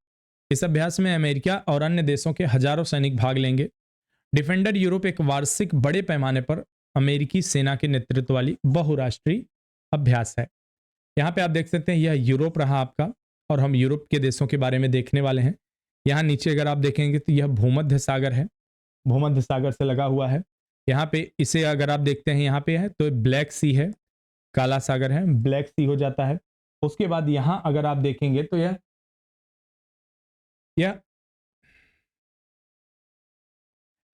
इस अभ्यास में अमेरिका और अन्य देशों के हजारों सैनिक भाग लेंगे। डिफेंडर यूरोप एक वार्षिक बड़े पैमाने पर अमेरिकी सेना के नेतृत्व वाली बहुराष्ट्रीय अभ्यास है। यहाँ पे आप देख सकते हैं यह यूरोप रहा आपका, और हम यूरोप के देशों के बारे में देखने वाले हैं। यहाँ नीचे अगर आप देखेंगे तो यह भूमध्य सागर है, भूमध्य सागर से लगा हुआ है। यहाँ पे इसे अगर आप देखते हैं यहाँ पे है तो ब्लैक सी है, काला सागर है, ब्लैक सी हो जाता है। उसके बाद यहाँ अगर आप देखेंगे तो यह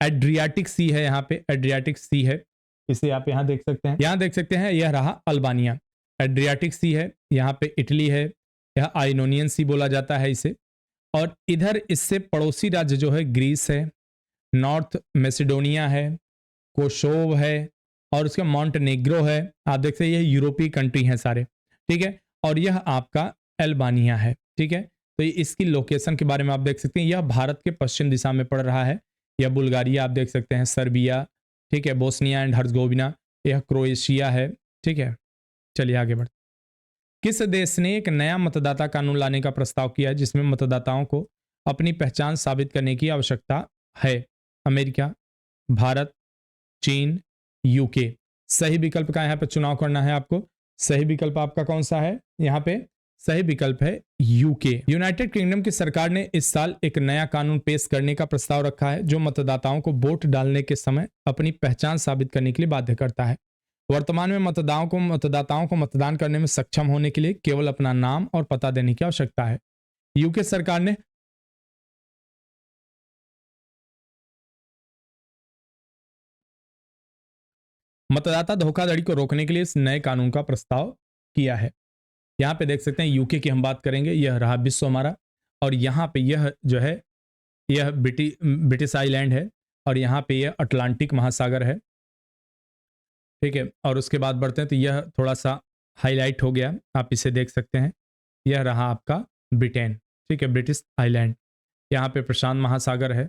एड्रियाटिक सी है, यहाँ पे एड्रियाटिक सी है। इसे आप यहाँ देख सकते हैं। यहाँ देख सकते हैं, यह रहा अल्बानिया। एड्रियाटिक सी है, यहाँ पे इटली है, यह आइनोनियन सी बोला जाता है इसे। और इधर इससे पड़ोसी राज्य जो है ग्रीस है, नॉर्थ मैसेडोनिया है, कोसोव है और उसका मॉन्टेनेग्रो है। आप देख सकते हैं ये यूरोपीय कंट्री हैं सारे, ठीक है। और यह आपका अल्बानिया है, ठीक है। तो इसकी लोकेशन के बारे में आप देख सकते हैं, यह भारत के पश्चिम दिशा में पड़ रहा है। यह बुल्गारिया आप देख सकते हैं, सर्बिया, ठीक है, बोस्निया एंड हर्जगोविना, यह क्रोएशिया है, ठीक है। चलिए आगे बढ़ते। किस देश ने एक नया मतदाता कानून लाने का प्रस्ताव किया है जिसमें मतदाताओं को अपनी पहचान साबित करने की आवश्यकता है? अमेरिका, भारत, चीन, यूके। सही विकल्प का यहाँ पे चुनाव करना है आपको। सही विकल्प आपका कौन सा है? यहाँ पे सही विकल्प है यूके। यूनाइटेड किंगडम की सरकार ने इस साल एक नया कानून पेश करने का प्रस्ताव रखा है जो मतदाताओं को वोट डालने के समय अपनी पहचान साबित करने के लिए बाध्य करता है। वर्तमान में मतदाताओं को मतदान करने में सक्षम होने के लिए केवल अपना नाम और पता देने की आवश्यकता है। यूके सरकार ने मतदाता धोखाधड़ी को रोकने के लिए इस नए कानून का प्रस्ताव किया है। यहाँ पे देख सकते हैं यूके की हम बात करेंगे, यह रहा विश्व हमारा। और यहाँ पे यह जो है यह ब्रिटिश आइलैंड है और यहाँ पे यह अटलांटिक महासागर है, ठीक है। और उसके बाद बढ़ते हैं तो यह थोड़ा सा हाईलाइट हो गया, आप इसे देख सकते हैं। यह रहा आपका ब्रिटेन, ठीक है, ब्रिटिश आइलैंड। यहाँ पे प्रशांत महासागर है।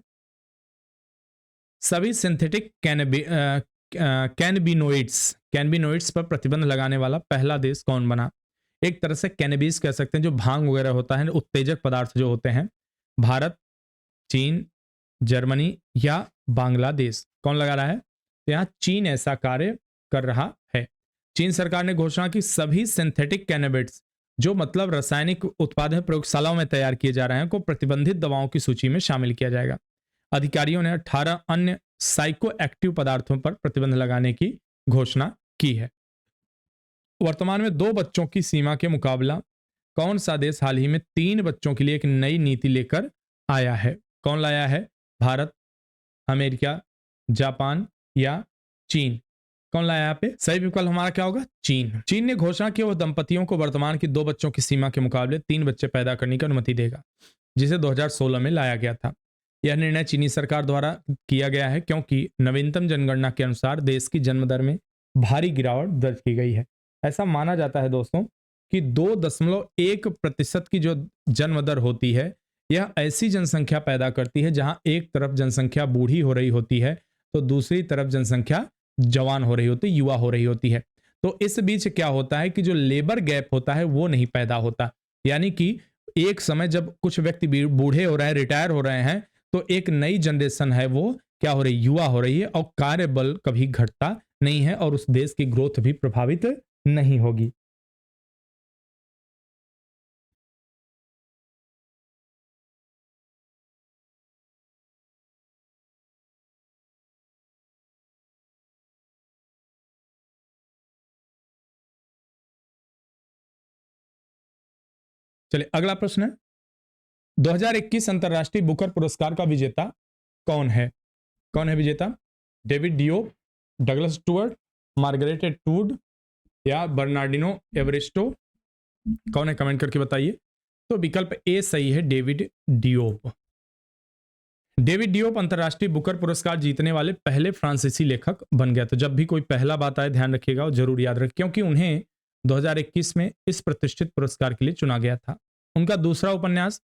सभी सिंथेटिक कैनबिनोइड्स पर प्रतिबंध लगाने वाला पहला देश कौन बना? एक तरह से कैनबीज कह सकते हैं, जो भांग वगैरह होता है, उत्तेजक पदार्थ जो होते हैं। भारत, चीन, जर्मनी या बांग्लादेश? कौन लगा रहा है? तो यहाँ चीन ऐसा कार्य कर रहा है। चीन सरकार ने घोषणा की सभी सिंथेटिक कैनबिड्स जो मतलब रासायनिक उत्पाद है प्रयोगशालाओं में तैयार किए जा रहे हैं को प्रतिबंधित दवाओं की सूची में शामिल किया जाएगा। अधिकारियों ने 18 अन्य साइको एक्टिव पदार्थों पर प्रतिबंध लगाने की घोषणा की है। वर्तमान में 2 बच्चों की सीमा के मुकाबला कौन सा देश हाल ही में 3 बच्चों के लिए एक नई नीति लेकर आया है? कौन लाया है? भारत, अमेरिका, जापान या चीन? कौन लाया यहाँ पे? सही विकल्प हमारा क्या होगा? चीन। चीन ने घोषणा की वह दंपतियों को वर्तमान की 2 बच्चों की सीमा के मुकाबले 3 बच्चे पैदा करने की अनुमति देगा, जिसे 2016 में लाया गया था। यह निर्णय चीनी सरकार द्वारा किया गया है क्योंकि नवीनतम जनगणना के अनुसार देश की जन्म दर में भारी गिरावट दर्ज की गई है। ऐसा माना जाता है दोस्तों कि 2.1% की जो जन्म दर होती है यह ऐसी जनसंख्या पैदा करती है जहां एक तरफ जनसंख्या बूढ़ी हो रही होती है तो दूसरी तरफ जनसंख्या जवान हो रही होती, युवा हो रही होती है। तो इस बीच क्या होता है कि जो लेबर गैप होता है वो नहीं पैदा होता, यानी कि एक समय जब कुछ व्यक्ति बूढ़े हो रहे हैं, रिटायर हो रहे हैं, तो एक नई जनरेशन है वो क्या हो रही, युवा हो रही है और कार्यबल कभी घटता नहीं है और उस देश की ग्रोथ भी प्रभावित नहीं होगी। चलिए अगला प्रश्न है, 2021 अंतरराष्ट्रीय बुकर पुरस्कार का विजेता कौन है? कौन है विजेता? David Diop, Douglas Stuart, Margaret Atwood या बर्नार्डिनो एवरेस्टो? कौन है? कमेंट करके बताइए। तो विकल्प ए सही है, डेविड डियोप। डेविड डियोप अंतरराष्ट्रीय बुकर पुरस्कार जीतने वाले पहले फ्रांसीसी लेखक बन गया। तो जब भी कोई पहला बात आए ध्यान रखिएगा और जरूर याद रखें क्योंकि उन्हें 2021 में इस प्रतिष्ठित पुरस्कार के लिए चुना गया था। उनका दूसरा उपन्यास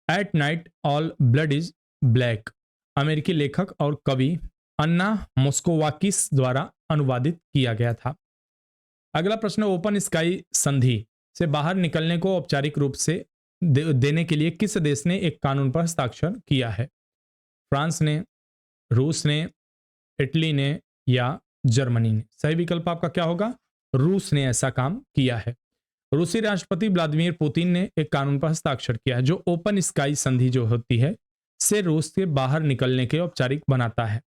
at night all blood is black अमेरिकी लेखक और कवि अन्ना मोस्कोवाकिस द्वारा अनुवादित किया गया था। अगला प्रश्न, ओपन स्काई संधि से बाहर निकलने को औपचारिक रूप से देने के लिए किस देश ने एक कानून पर हस्ताक्षर किया है? फ्रांस ने, रूस ने, इटली ने या जर्मनी ने? सही विकल्प आपका क्या होगा? रूस ने ऐसा काम किया है। रूसी राष्ट्रपति व्लादिमीर पुतिन ने एक कानून पर हस्ताक्षर किया है जो ओपन स्काई संधि जो होती है से रूस के बाहर निकलने के औपचारिक बनाता है।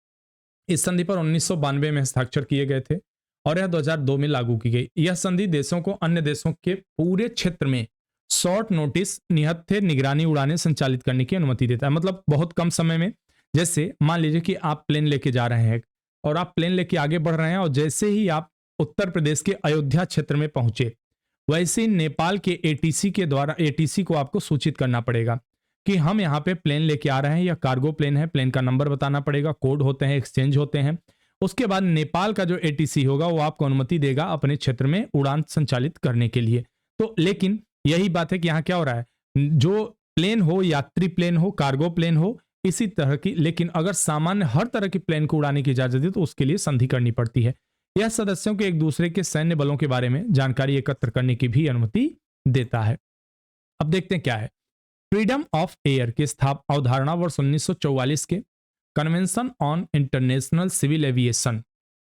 इस संधि पर 1992 में हस्ताक्षर किए गए थे और यह 2002 में लागू की गई। यह संधि देशों को अन्य देशों के पूरे क्षेत्र में शॉर्ट नोटिस निहत्थे निगरानी उड़ानें संचालित करने की अनुमति देता है। मतलब बहुत कम समय में, जैसे मान लीजिए कि आप प्लेन लेके जा रहे हैं और आप प्लेन लेके आगे बढ़ रहे हैं और जैसे ही आप उत्तर प्रदेश के अयोध्या क्षेत्र में पहुंचे, वैसे ही नेपाल के एटीसी के द्वारा एटीसी को आपको सूचित करना पड़ेगा कि हम यहाँ पे प्लेन लेके आ रहे हैं, या कार्गो प्लेन है, प्लेन का नंबर बताना पड़ेगा, कोड होते हैं, एक्सचेंज होते हैं। उसके बाद नेपाल का जो एटीसी होगा वो आपको अनुमति देगा अपने क्षेत्र में उड़ान संचालित करने के लिए। तो लेकिन यही बात है कि यहाँ क्या हो रहा है, जो प्लेन हो, यात्री प्लेन हो, कार्गो प्लेन हो, इसी तरह की, लेकिन अगर सामान्य हर तरह की प्लेन को उड़ाने की इजाजत है तो उसके लिए संधि करनी पड़ती है। यह सदस्यों के एक दूसरे के सैन्य बलों के बारे में जानकारी एकत्र करने की भी अनुमति देता है। अब देखते हैं क्या है। फ्रीडम ऑफ एयर की अवधारणा वर्ष 1944 के convention on international civil aviation,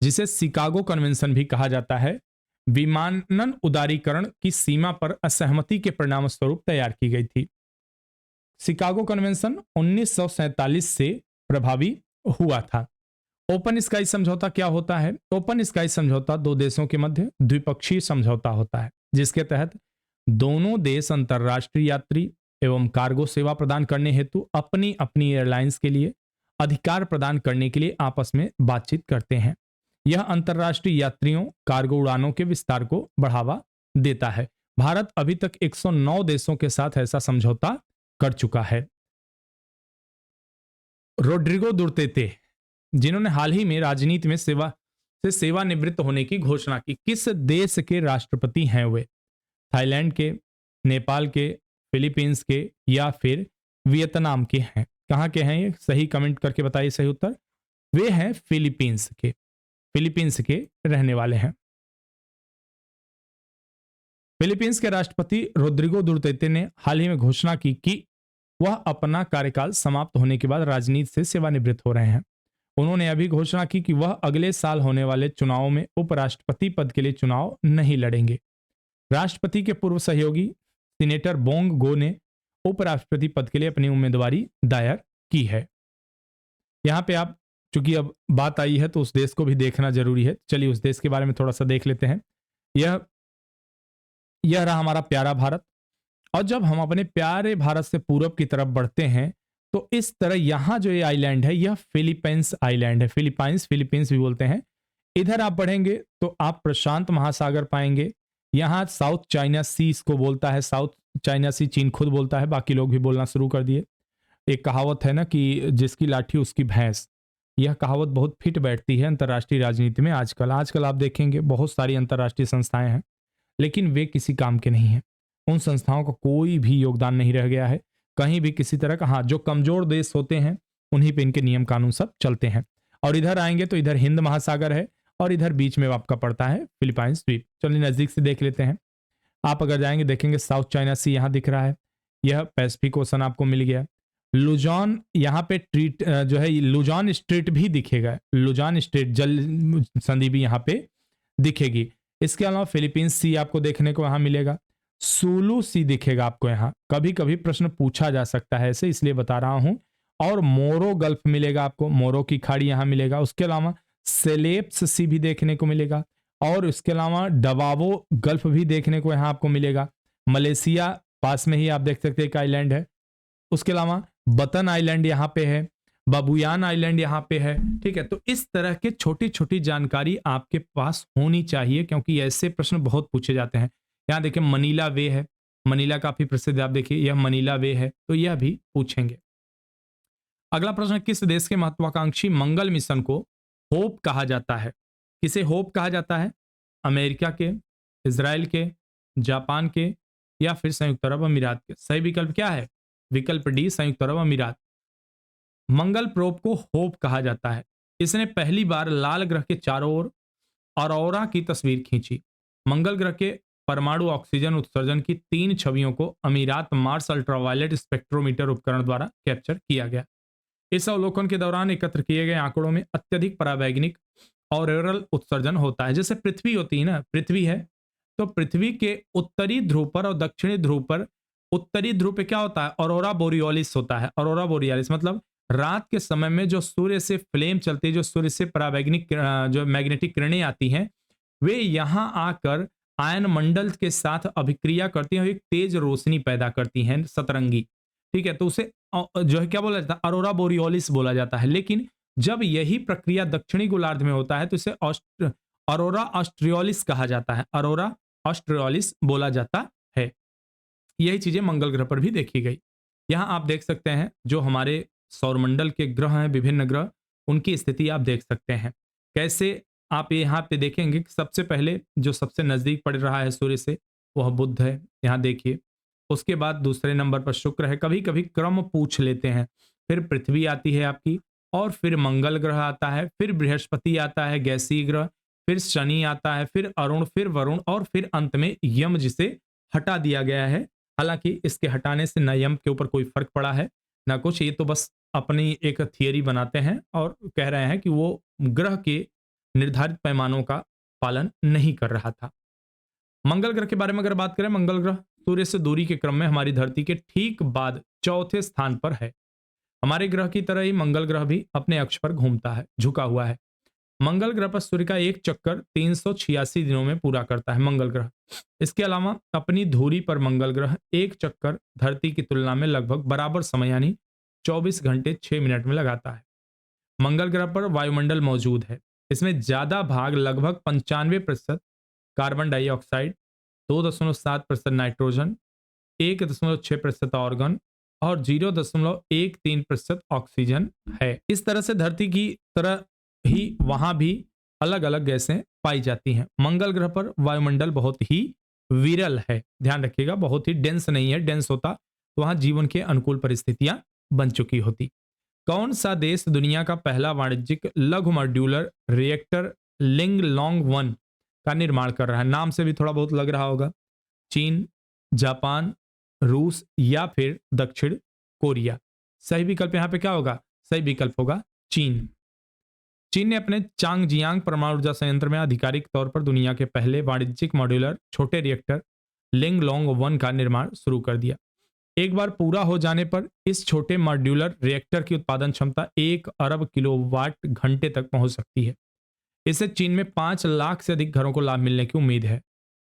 जिसे शिकागो कन्वेंशन भी कहा जाता है, विमानन उदारीकरण की सीमा पर असहमति के परिणाम स्वरूप तैयार की गई थी। शिकागो कन्वेंशन 1947 से प्रभावी हुआ था। ओपन स्काई समझौता क्या होता है? ओपन स्काई समझौता दो देशों के मध्य द्विपक्षीय समझौता होता है, जिसके तहत दोनों देश अंतर्राष्ट्रीय यात्री एवं कार्गो सेवा प्रदान करने हेतु अपनी अपनी एयरलाइंस के लिए अधिकार प्रदान करने के लिए आपस में बातचीत करते हैं। यह अंतर्राष्ट्रीय यात्रियों कार्गो उड़ानों के विस्तार को बढ़ावा देता है। भारत अभी तक 109 देशों के साथ ऐसा समझौता कर चुका है। रोड्रिगो दुर्तेते, जिन्होंने हाल ही में राजनीति में सेवानिवृत्त होने की घोषणा की, किस देश के राष्ट्रपति हैं वे? थाईलैंड के, नेपाल के, फिलीपींस के या फिर वियतनाम के हैं? कहां के हैं ये? सही कमेंट करके बताइए सही उत्तर। वे हैं फिलीपींस के, फिलीपींस के रहने वाले हैं। फिलीपींस के राष्ट्रपति रोड्रिगो दुर्तेते ने हाल ही में घोषणा की कि वह अपना कार्यकाल समाप्त होने के बाद राजनीति से सेवानिवृत्त हो रहे हैं। उन्होंने अभी घोषणा की कि वह अगले साल होने वाले चुनावों में उपराष्ट्रपति पद के लिए चुनाव नहीं लड़ेंगे। राष्ट्रपति के पूर्व सहयोगी सीनेटर बोंग गो ने उपराष्ट्रपति पद के लिए अपनी उम्मीदवारी दायर की है। यहां पे आप, चूंकि अब बात आई है तो उस देश को भी देखना जरूरी है। चलिए उस देश के बारे में थोड़ा सा देख लेते हैं। यह रहा हमारा प्यारा भारत। और जब हम अपने प्यारे भारत से पूरब की तरफ बढ़ते हैं तो इस तरह यहां जो ये आइलैंड है, यह फिलीपींस आइलैंड है। फिलीपींस भी बोलते हैं। इधर आप बढ़ेंगे तो आप प्रशांत महासागर पाएंगे। यहां साउथ चाइना सी इसको बोलता है। साउथ चाइना सी चीन खुद बोलता है, बाकी लोग भी बोलना शुरू कर दिए। एक कहावत है ना कि जिसकी लाठी उसकी भैंस, यह कहावत बहुत फिट बैठती है अंतर्राष्ट्रीय राजनीति में। आजकल आप देखेंगे बहुत सारी अंतर्राष्ट्रीय संस्थाएं हैं, लेकिन वे किसी काम के नहीं हैं। उन संस्थाओं का कोई भी योगदान नहीं रह गया है कहीं भी किसी तरह का। हाँ, जो कमजोर देश होते हैं उन्हीं पे इनके नियम कानून सब चलते हैं। और इधर आएंगे तो इधर हिंद महासागर है और इधर बीच में आपका पड़ता है फिलीपाइंस द्वीप। चलिए नजदीक से देख लेते हैं। आप अगर जाएंगे देखेंगे साउथ चाइना सी यहाँ दिख रहा है, यह पैसिफिक ओशन आपको मिल गया। लुजॉन यहाँ पे ट्रीट जो है लुजॉन स्ट्रेट भी दिखेगा। लुजॉन स्ट्रेट जल संधि भी यहाँ पे दिखेगी। इसके अलावा फिलीपींस सी आपको देखने को यहाँ मिलेगा। सुलू सी दिखेगा आपको यहाँ। कभी कभी प्रश्न पूछा जा सकता है ऐसे, इसलिए बता रहा हूं। और मोरो गल्फ मिलेगा आपको, मोरो की खाड़ी यहाँ मिलेगा। उसके अलावा सेलेप्स सी भी देखने को मिलेगा और इसके अलावा डवावो गल्फ भी देखने को यहाँ आपको मिलेगा। मलेशिया पास में ही आप देख सकते हैं एक आइलैंड है। उसके अलावा बतन आइलैंड यहाँ पे है, बाबुयान आइलैंड यहाँ पे है। ठीक है, तो इस तरह के छोटी छोटी जानकारी आपके पास होनी चाहिए, क्योंकि ऐसे प्रश्न बहुत पूछे जाते हैं। यहाँ देखिए मनीला वे है, मनीला काफी प्रसिद्ध है। आप देखिए यह मनीला वे है, तो यह भी पूछेंगे। अगला प्रश्न, किस देश के महत्वाकांक्षी मंगल मिशन को होप कहा जाता है? किसे होप कहा जाता है? अमेरिका के, इजराइल के, जापान के या फिर संयुक्त अरब अमीरात के? सही विकल्प क्या है? विकल्प डी, संयुक्त अरब अमीरात। मंगल प्रोब को होप कहा जाता है। इसने पहली बार लाल ग्रह के चारों ओर ऑरोरा की तस्वीर खींची। मंगल ग्रह के परमाणु ऑक्सीजन उत्सर्जन की 3 छवियों को अमीरात मार्स अल्ट्रावायलेट स्पेक्ट्रोमीटर उपकरण द्वारा कैप्चर किया गया। इस अवलोकन के दौरान एकत्र किए गए आंकड़ों में अत्यधिक परावैंगनिक ऑरोरल उत्सर्जन होता है। जैसे पृथ्वी होती है ना, पृथ्वी है तो पृथ्वी के उत्तरी ध्रुव पर और दक्षिणी ध्रुव पर, उत्तरी ध्रुव पे क्या होता है? ऑरोरा बोरियोलिस होता है। ऑरोरा बोरियोलिस मतलब रात के समय में जो सूर्य से फ्लेम चलती है, जो सूर्य से परावैंगनिक जो मैग्नेटिक किरणें आती हैं, वे यहां आकर आयन मंडल के साथ अभिक्रिया करती हैं और एक तेज रोशनी पैदा करती हैं, सतरंगी। ठीक है, तो उसे जो है क्या बोला जाता है? अरोरा बोरियोलिस बोला जाता है। लेकिन जब यही प्रक्रिया दक्षिणी गोलार्ध में होता है तो इसे अरोरा ऑस्ट्रियोलिस कहा जाता है, अरोरा ऑस्ट्रियोलिस बोला जाता है। यही चीजें मंगल ग्रह पर भी देखी गई। यहां आप देख सकते हैं जो हमारे सौरमंडल के ग्रह हैं, विभिन्न ग्रह, उनकी स्थिति आप देख सकते हैं। कैसे आप यहाँ पे देखेंगे कि सबसे पहले जो सबसे नजदीक पड़ रहा है सूर्य से वह बुध है, यहाँ देखिए। उसके बाद दूसरे नंबर पर शुक्र है, कभी कभी क्रम पूछ लेते हैं। फिर पृथ्वी आती है आपकी, और फिर मंगल ग्रह आता है, फिर बृहस्पति आता है गैसीय ग्रह, फिर शनि आता है, फिर अरुण, फिर वरुण, और फिर अंत में यम, जिसे हटा दिया गया है। हालांकि इसके हटाने से न यम के ऊपर कोई फर्क पड़ा है ना कुछ, ये तो बस अपनी एक थियरी बनाते हैं और कह रहे हैं कि वो ग्रह के निर्धारित पैमानों का पालन नहीं कर रहा था। मंगल ग्रह के बारे में अगर बात करें, मंगल ग्रह सूर्य से दूरी के क्रम में हमारी धरती के ठीक बाद चौथे स्थान पर है। हमारे ग्रह की तरह ही मंगल ग्रह भी अपने अक्ष पर घूमता है, झुका हुआ है। मंगल ग्रह पर सूर्य का एक चक्कर 386 दिनों में पूरा करता है मंगल ग्रह। इसके अलावा अपनी धुरी पर मंगल ग्रह एक चक्कर धरती की तुलना में लगभग बराबर समय यानी 24 घंटे 6 मिनट में लगाता है। मंगल ग्रह पर वायुमंडल मौजूद है। इसमें ज्यादा भाग लगभग 95% कार्बन डाइऑक्साइड, 2.7% नाइट्रोजन, 1.6% ऑर्गन और 0.13% ऑक्सीजन है। इस तरह से धरती की तरह ही वहां भी अलग अलग गैसें पाई जाती हैं। मंगल ग्रह पर वायुमंडल बहुत ही विरल है, ध्यान रखिएगा, बहुत ही डेंस नहीं है। डेंस होता तो वहां जीवन के अनुकूल परिस्थितियां बन चुकी होती। कौन सा देश दुनिया का पहला वाणिज्यिक लघु मॉड्यूलर रिएक्टर लिंग लॉन्ग 1 का निर्माण कर रहा है? नाम से भी थोड़ा बहुत लग रहा होगा। चीन, जापान, रूस या फिर दक्षिण कोरिया? सही विकल्प यहां पे क्या होगा? सही विकल्प होगा चीन। चीन ने अपने चांगजियांग परमाणु ऊर्जा संयंत्र में आधिकारिक तौर पर दुनिया के पहले वाणिज्यिक मॉड्यूलर छोटे रिएक्टर लिंग लॉन्ग 1 का निर्माण शुरू कर दिया। एक बार पूरा हो जाने पर इस छोटे मॉड्यूलर रिएक्टर की उत्पादन क्षमता 1 अरब किलोवाट घंटे तक पहुंच सकती है। इससे चीन में 5 लाख से अधिक घरों को लाभ मिलने की उम्मीद है।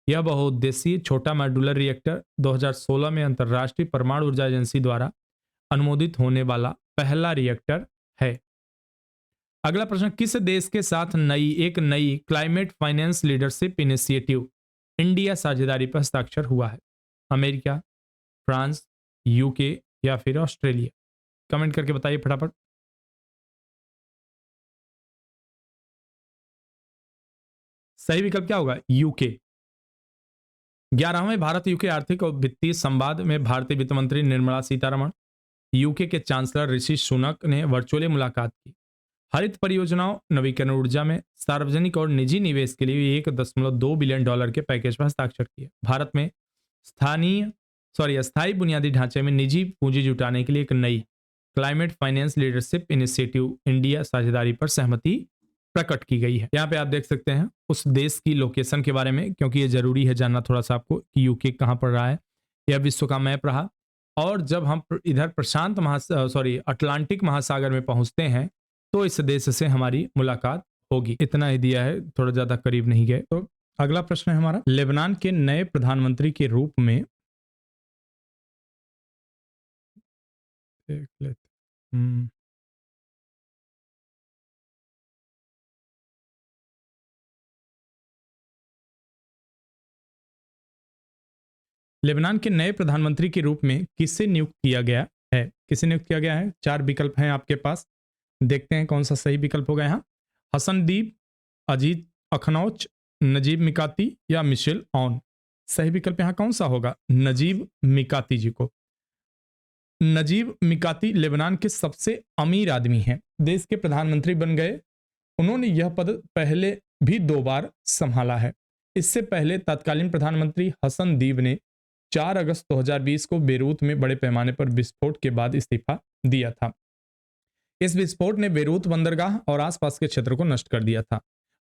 यह बहुउद्देशीय छोटा मॉड्यूलर रिएक्टर 2016 में अंतर्राष्ट्रीय परमाणु ऊर्जा एजेंसी द्वारा अनुमोदित होने वाला पहला रिएक्टर है। अगला प्रश्न, किस देश के साथ एक नई climate finance leadership initiative India साझेदारी पर हस्ताक्षर हुआ है? अमेरिका, फ्रांस, यूके या फिर ऑस्ट्रेलिया? कमेंट करके बताइए फटाफट। सही विकल्प क्या होगा? यूके। 11वें भारत यूके आर्थिक और वित्तीय संवाद में भारतीय वित्त मंत्री निर्मला सीतारमण, यूके के चांसलर ऋषि सुनक ने वर्चुअली मुलाकात की। हरित परियोजनाओं, नवीकरण ऊर्जा में सार्वजनिक और निजी निवेश के लिए $1.2 बिलियन के पैकेज पर हस्ताक्षर किए। भारत में अस्थायी बुनियादी ढांचे में निजी पूंजी जुटाने के लिए एक नई climate finance leadership initiative India साझेदारी पर सहमति प्रकट की गई है। यहाँ पे आप देख सकते हैं उस देश की लोकेशन के बारे में, क्योंकि ये जरूरी है जानना थोड़ा सा आपको कि यूके कहाँ पड़ रहा है। यह विश्व का मैप रहा, और जब हम इधर अटलांटिक महासागर में पहुंचते हैं तो इस देश से हमारी मुलाकात होगी। इतना ही दिया है, थोड़ा ज्यादा करीब नहीं गए। तो अगला प्रश्न है हमारा, लेबनान के नए प्रधानमंत्री के रूप में देख लेते। लेबनान के नए प्रधानमंत्री के रूप में किसे नियुक्त किया गया है? किसे नियुक्त किया गया है? 4 विकल्प हैं आपके पास, देखते हैं कौन सा सही विकल्प होगा यहाँ। हसनदीप, अजीत अखनौच, नजीब मिकाती या मिशेल ऑन? सही विकल्प यहाँ कौन सा होगा? नजीब मिकाती जी को। नजीब मिकाती लेबनान के सबसे अमीर आदमी हैं, देश के प्रधानमंत्री बन गए। उन्होंने यह पद पहले भी 2 बार संभाला है। इससे पहले तत्कालीन प्रधानमंत्री हसन दीब ने 4 अगस्त 2020 को बेरूत में बड़े पैमाने पर विस्फोट के बाद इस्तीफा दिया था। इस विस्फोट ने बेरूत बंदरगाह और आसपास के क्षेत्र को नष्ट कर दिया था।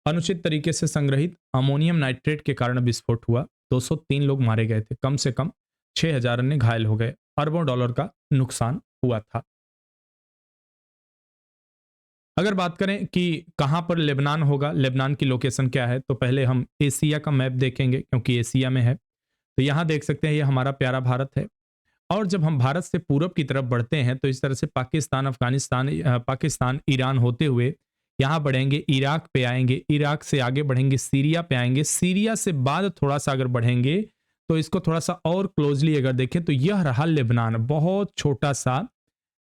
अनुचित तरीके से संग्रहित अमोनियम नाइट्रेट के कारण विस्फोट हुआ। 203 लोग मारे गए थे, कम से कम 6000 अन्य घायल हो गए। अरबों डॉलर का नुकसान हुआ था। अगर बात करें कि कहां पर लेबनान होगा, लेबनान की लोकेशन क्या है, तो पहले हम एशिया का मैप देखेंगे, क्योंकि एशिया में है। तो यहां देख सकते हैं ये हमारा प्यारा भारत है, और जब हम भारत से पूरब की तरफ बढ़ते हैं तो इस तरह से पाकिस्तान, अफगानिस्तान, पाकिस्तान, ईरान होते हुए यहाँ बढ़ेंगे, इराक पे आएंगे, इराक से आगे बढ़ेंगे, सीरिया पे आएंगे, सीरिया से बाद थोड़ा सा अगर बढ़ेंगे तो इसको थोड़ा सा और क्लोजली अगर देखें तो यह रहा लेबनान। बहुत छोटा सा,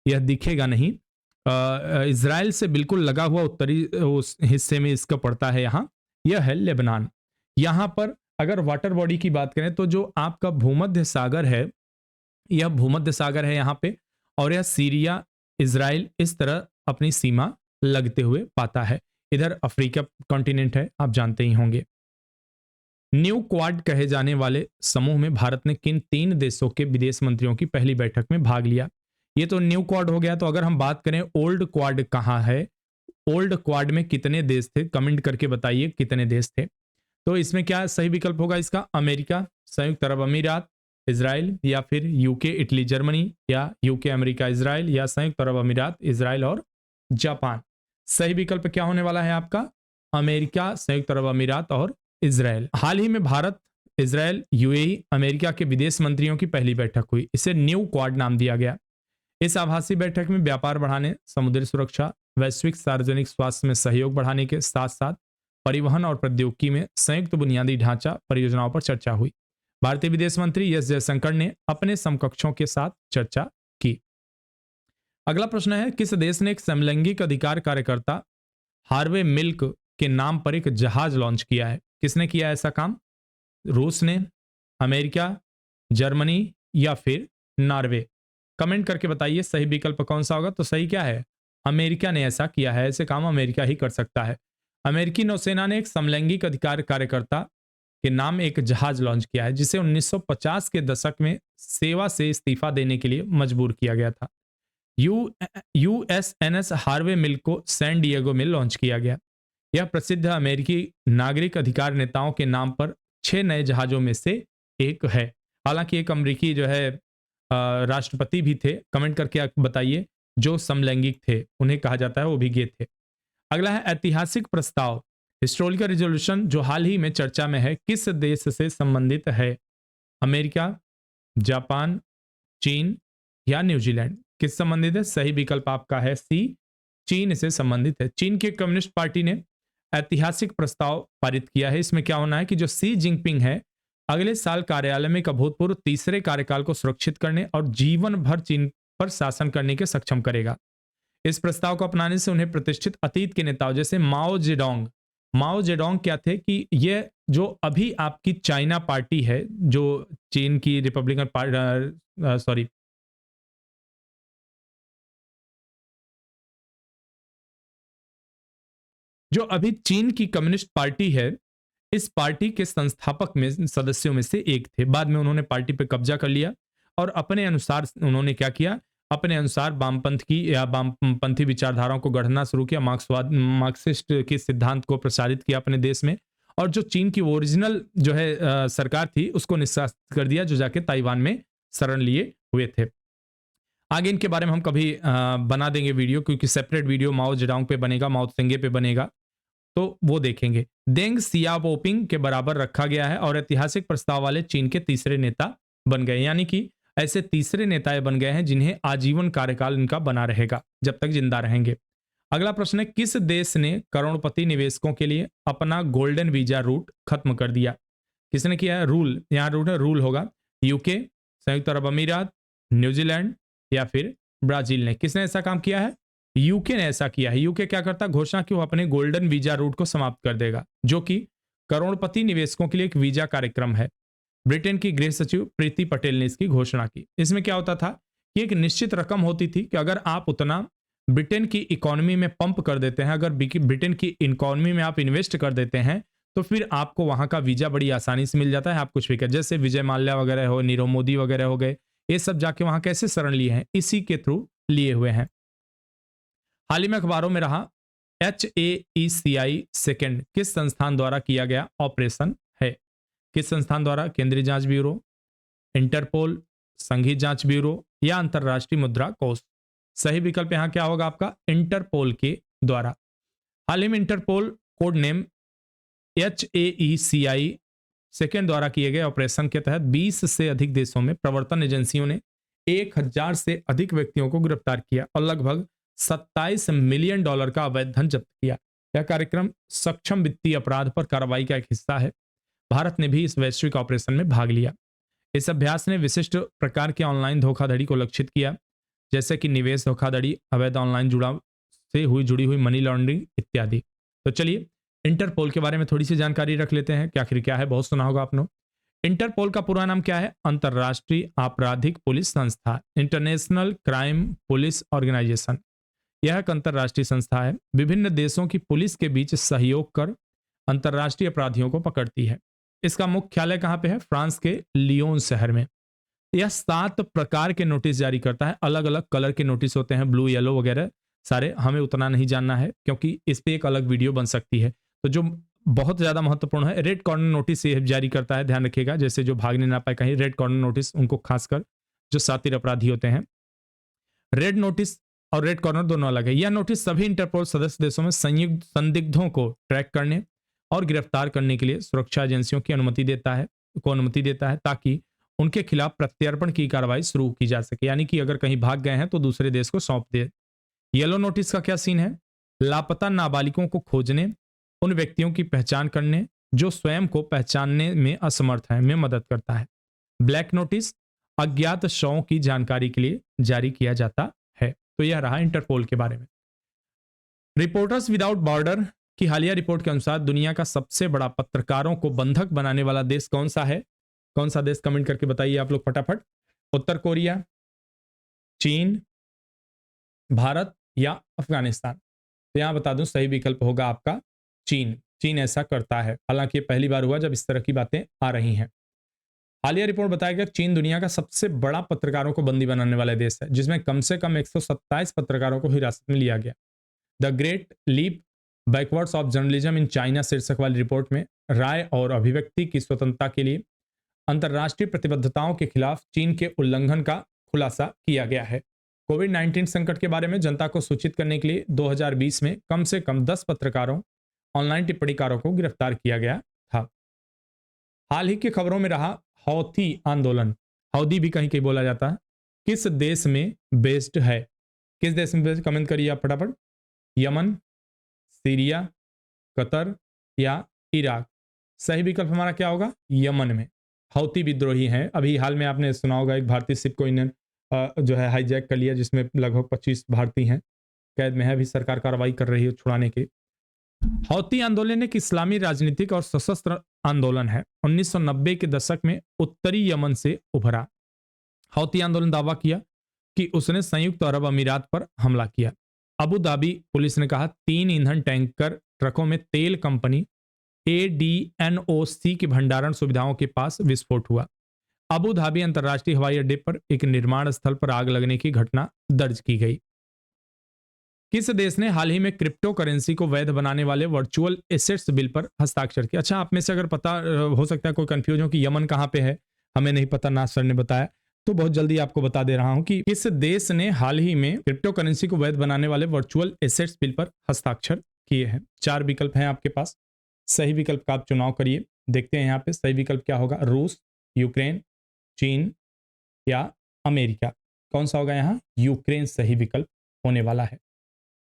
यह दिखेगा नहीं, इज़राइल से बिल्कुल लगा हुआ उत्तरी उस हिस्से में इसका पड़ता है यहाँ, यह है लेबनान। यहाँ पर अगर वाटर बॉडी की बात करें तो जो आपका भूमध्य सागर है, यह भूमध्य सागर है यहाँ पे, और यह सीरिया, इज़राइल इस तरह अपनी सीमा लगते हुए पाता है। इधर अफ्रीका कॉन्टिनेंट है, आप जानते ही होंगे। न्यू क्वाड कहे जाने वाले समूह में भारत ने किन 3 देशों के विदेश मंत्रियों की पहली बैठक में भाग लिया? ये तो न्यू क्वाड हो गया। तो अगर हम बात करें ओल्ड क्वाड कहाँ है, ओल्ड क्वाड में कितने देश थे, कमेंट करके बताइए कितने देश थे। तो इसमें क्या सही विकल्प होगा इसका? अमेरिका, संयुक्त अरब अमीरात, इजराइल, या फिर यूके, इटली, जर्मनी, या यूके, अमेरिका, इजराइल, या संयुक्त अरब अमीरात, इजराइल और जापान। सही विकल्प क्या होने वाला है आपका? अमेरिका, संयुक्त अरब अमीरात और इजराइल। हाल ही में भारत, इजराइल, यूएई, अमेरिका के विदेश मंत्रियों की पहली बैठक हुई, इसे न्यू क्वाड नाम दिया गया। इस आभासी बैठक में व्यापार बढ़ाने, समुद्री सुरक्षा, वैश्विक सार्वजनिक स्वास्थ्य में सहयोग बढ़ाने के साथ साथ परिवहन और प्रौद्योगिकी में संयुक्त बुनियादी ढांचा परियोजनाओं पर चर्चा हुई। भारतीय विदेश मंत्री एस जयशंकर ने अपने समकक्षों के साथ चर्चा की। अगला प्रश्न है, किस देश ने एक समलैंगिक अधिकार कार्यकर्ता हार्वे मिल्क के नाम पर एक जहाज लॉन्च किया है? किसने किया ऐसा काम? रूस ने, अमेरिका, जर्मनी, या फिर नॉर्वे? कमेंट करके बताइए सही विकल्प कौन सा होगा। तो सही क्या है? अमेरिका ने ऐसा किया है। ऐसे काम अमेरिका ही कर सकता है। अमेरिकी नौसेना ने एक समलैंगिक अधिकार कार्यकर्ता के नाम एक जहाज लॉन्च किया है, जिसे 1950 के दशक में सेवा से इस्तीफा देने के लिए मजबूर किया गया था। यूएसएनएस हार्वे मिल्क को सैन डिएगो में लॉन्च किया गया। यह प्रसिद्ध अमेरिकी नागरिक अधिकार नेताओं के नाम पर 6 नए जहाजों में से एक है। हालांकि एक अमेरिकी जो है राष्ट्रपति भी थे। कमेंट करके आप बताइए जो समलैंगिक थे, उन्हें कहा जाता है, वो भी गे थे। अगला है ऐतिहासिक प्रस्ताव, हिस्टोरिकल रिजोल्यूशन, जो हाल ही में चर्चा में है, किस देश से संबंधित है? अमेरिका, जापान, चीन, या न्यूजीलैंड? किस संबंधित है? सही विकल्प आपका है सी, चीन से संबंधित है। चीन की कम्युनिस्ट पार्टी ने ऐतिहासिक प्रस्ताव पारित किया है। इसमें क्या होना है कि जो सी जिनपिंग है, अगले साल कार्यालय में एक अभूतपूर्व तीसरे कार्यकाल को सुरक्षित करने और जीवन भर चीन पर शासन करने के सक्षम करेगा। इस प्रस्ताव को अपनाने से उन्हें प्रतिष्ठित अतीत के नेताओं जैसे माओ जेडोंग क्या थे कि ये जो अभी आपकी चाइना पार्टी है, जो चीन की रिपब्लिकन पार्टी, जो अभी चीन की कम्युनिस्ट पार्टी है, इस पार्टी के संस्थापक में सदस्यों में से एक थे। बाद में उन्होंने पार्टी पर कब्जा कर लिया और अपने अनुसार उन्होंने क्या किया? अपने अनुसार वामपंथ की या वामपंथी विचारधाराओं को गढ़ना शुरू किया, मार्क्सिस्ट के सिद्धांत को प्रसारित किया अपने देश में, और जो चीन की ओरिजिनल जो है सरकार थी उसको निष्कासित कर दिया, जो जाके ताइवान में शरण लिए हुए थे। आगे इनके बारे में हम कभी बना देंगे वीडियो, क्योंकि सेपरेट वीडियो माओ जेडोंग पे बनेगा, माओ त्से पे बनेगा, तो वो देखेंगे। देंग सियाओपिंग के बराबर रखा गया है और ऐतिहासिक प्रस्ताव वाले चीन के तीसरे नेता बन गए। यानी कि ऐसे तीसरे नेता बन गए हैं जिन्हें आजीवन कार्यकाल इनका बना रहेगा जब तक जिंदा रहेंगे। अगला प्रश्न है, किस देश ने करोड़पति निवेशकों के लिए अपना गोल्डन वीजा रूट खत्म कर दिया? किसने किया है? रूल, यहाँ रूल होगा यूके, संयुक्त अरब अमीरात, न्यूजीलैंड, या फिर ब्राजील ने। किसने ऐसा काम किया है? यूके ने ऐसा किया है। यूके क्या करता? घोषणा की वो अपने गोल्डन वीजा रूट को समाप्त कर देगा, जो कि करोड़पति निवेशकों के लिए एक वीजा कार्यक्रम है। ब्रिटेन की गृह सचिव प्रीति पटेल ने इसकी घोषणा की। इसमें क्या होता था कि एक निश्चित रकम होती थी कि अगर आप उतना ब्रिटेन की इकोनॉमी में पंप कर देते हैं, अगर ब्रिटेन की इकोनॉमी में आप इन्वेस्ट कर देते हैं, तो फिर आपको वहां का वीजा बड़ी आसानी से मिल जाता है। आप कुछ भी कर, जैसे विजय माल्या वगैरह हो, नीरव मोदी वगैरह हो गए, ये सब जाके वहां कैसे शरण लिए हैं? इसी के थ्रू लिए हुए हैं। हाल ही में अखबारों में रहा HAECI सेकेंड किस संस्थान द्वारा किया गया ऑपरेशन है? किस संस्थान द्वारा? केंद्रीय जांच ब्यूरो, इंटरपोल, संघीय जांच ब्यूरो, या अंतरराष्ट्रीय मुद्रा कोष? सही विकल्प यहां क्या होगा आपका? इंटरपोल के द्वारा। हाल ही में Interpol code name HAECI second द्वारा किए गए ऑपरेशन के तहत 20 से अधिक देशों में प्रवर्तन एजेंसियों ने 1000 से अधिक व्यक्तियों को गिरफ्तार किया और लगभग $27 मिलियन का अवैध धन जब्त किया। यह कार्यक्रम सक्षम वित्तीय अपराध पर कार्रवाई का एक हिस्सा है। भारत ने भी इस वैश्विक ऑपरेशन में भाग लिया। इस अभ्यास ने विशिष्ट प्रकार के ऑनलाइन धोखाधड़ी को लक्षित किया, जैसे कि निवेश धोखाधड़ी, अवैध ऑनलाइन जुड़ाव से जुड़ी हुई मनी लॉन्ड्रिंग इत्यादि। तो चलिए इंटरपोल के बारे में थोड़ी सी जानकारी रख लेते हैं कि आखिर क्या है, बहुत सुना होगा आपने। इंटरपोल का पूरा नाम क्या है? अंतरराष्ट्रीय आपराधिक पुलिस संस्था, इंटरनेशनल क्राइम पुलिस ऑर्गेनाइजेशन। यह एक अंतरराष्ट्रीय संस्था है, विभिन्न देशों की पुलिस के बीच सहयोग कर अंतरराष्ट्रीय अपराधियों को पकड़ती है। इसका मुख्यालय कहाँ पे है? फ्रांस के लियोन शहर में। यह 7 प्रकार के नोटिस जारी करता है, अलग अलग कलर के नोटिस होते हैं, ब्लू, येलो वगैरह सारे। हमें उतना नहीं जानना है क्योंकि इस पे एक अलग वीडियो बन सकती है। तो जो बहुत ज्यादा महत्वपूर्ण है, रेड कॉर्नर नोटिस ये जारी करता है, ध्यान रखिएगा, जैसे जो भागने ना पाए कहीं, रेड कॉर्नर नोटिस उनको खासकर जो शातिर अपराधी होते हैं। रेड नोटिस और रेड कॉर्नर दोनों अलग है। यह नोटिस सभी इंटरपोल सदस्य देशों में संयुक्त संदिग्धों को ट्रैक करने और गिरफ्तार करने के लिए सुरक्षा एजेंसियों की अनुमति देता है ताकि उनके खिलाफ प्रत्यर्पण की कार्रवाई शुरू की जा सके, यानी कि अगर कहीं भाग गए हैं तो दूसरे देश को सौंप दे। येलो नोटिस का क्या सीन है? लापता नाबालिगों को खोजने, उन व्यक्तियों की पहचान करने जो स्वयं को पहचानने में असमर्थ हैं, में मदद करता है। ब्लैक नोटिस अज्ञात शवों की जानकारी के लिए जारी किया जाता है। तो यह रहा इंटरपोल के बारे में। रिपोर्टर्स विदाउट बॉर्डर की हालिया रिपोर्ट के अनुसार दुनिया का सबसे बड़ा पत्रकारों को बंधक बनाने वाला देश कौन सा है? कौन सा देश? कमेंट करके बताइए आप लोग फटाफट। उत्तर कोरिया, चीन, भारत या अफगानिस्तान? तो यहां बता दूं सही विकल्प होगा आपका चीन। चीन ऐसा करता है, हालांकि ये पहली बार हुआ जब इस तरह की बातें आ रही हैं। हालिया रिपोर्ट बताएगा चीन दुनिया का सबसे बड़ा पत्रकारों को बंदी बनाने वाला देश है, जिसमें कम से कम 127 पत्रकारों को हिरासत में लिया गया। The great leap backwards of journalism in China शीर्षक वाली रिपोर्ट में राय और अभिव्यक्ति की स्वतंत्रता के लिए अंतर्राष्ट्रीय प्रतिबद्धताओं के खिलाफ चीन के उल्लंघन का खुलासा किया गया है। कोविड-19 संकट के बारे में जनता को सूचित करने के लिए 2020 में कम से कम 10 पत्रकारों, ऑनलाइन टिप्पणीकारों को गिरफ्तार किया गया था। हाल ही की खबरों में रहा हौथी आंदोलन, हौदी भी कहीं कहीं बोला जाता है, किस देश में बेस्ड है? किस देश में बेस्ड? कमेंट करिए आप फटाफट। यमन, सीरिया, कतर या इराक? सही विकल्प हमारा क्या होगा? यमन में हौती विद्रोही हैं। अभी हाल में आपने सुना होगा एक भारतीय शिप को इन्हें जो है हाईजैक कर लिया, जिसमें लगभग 25 भारतीय हैं कैद में है। अभी सरकार कार्रवाई कर रही है छुड़ाने की। हौती आंदोलन एक इस्लामी राजनीतिक और सशस्त्र आंदोलन है। 1990 के दशक में उत्तरी यमन से उभरा। हौती आंदोलन दावा किया कि उसने संयुक्त अरब अमीरात पर हमला किया। अबू धाबी पुलिस ने कहा 3 ईंधन टैंकर ट्रकों में तेल कंपनी ADNOC की भंडारण सुविधाओं के पास विस्फोट हुआ। अबू धाबी अंतर्राष्ट्रीय हवाई अड्डे पर एक निर्माण स्थल पर आग लगने की घटना दर्ज की गई। किस देश ने हाल ही में क्रिप्टो करेंसी को वैध बनाने वाले वर्चुअल एसेट्स बिल पर हस्ताक्षर किया? अच्छा, आप में से अगर पता हो सकता है कोई कंफ्यूज हो कि यमन कहां पे है, हमें नहीं पता, नाज सर ने बताया, तो बहुत जल्दी आपको बता दे रहा हूं कि किस देश ने हाल ही में क्रिप्टो करेंसी को वैध बनाने वाले वर्चुअल एसेट्स बिल पर हस्ताक्षर किए हैं। 4 विकल्प हैं आपके पास, सही विकल्प का आप चुनाव करिए। देखते हैं यहाँ पे सही विकल्प क्या होगा। रूस, यूक्रेन, चीन या अमेरिका? कौन सा होगा यहाँ? यूक्रेन सही विकल्प होने वाला है।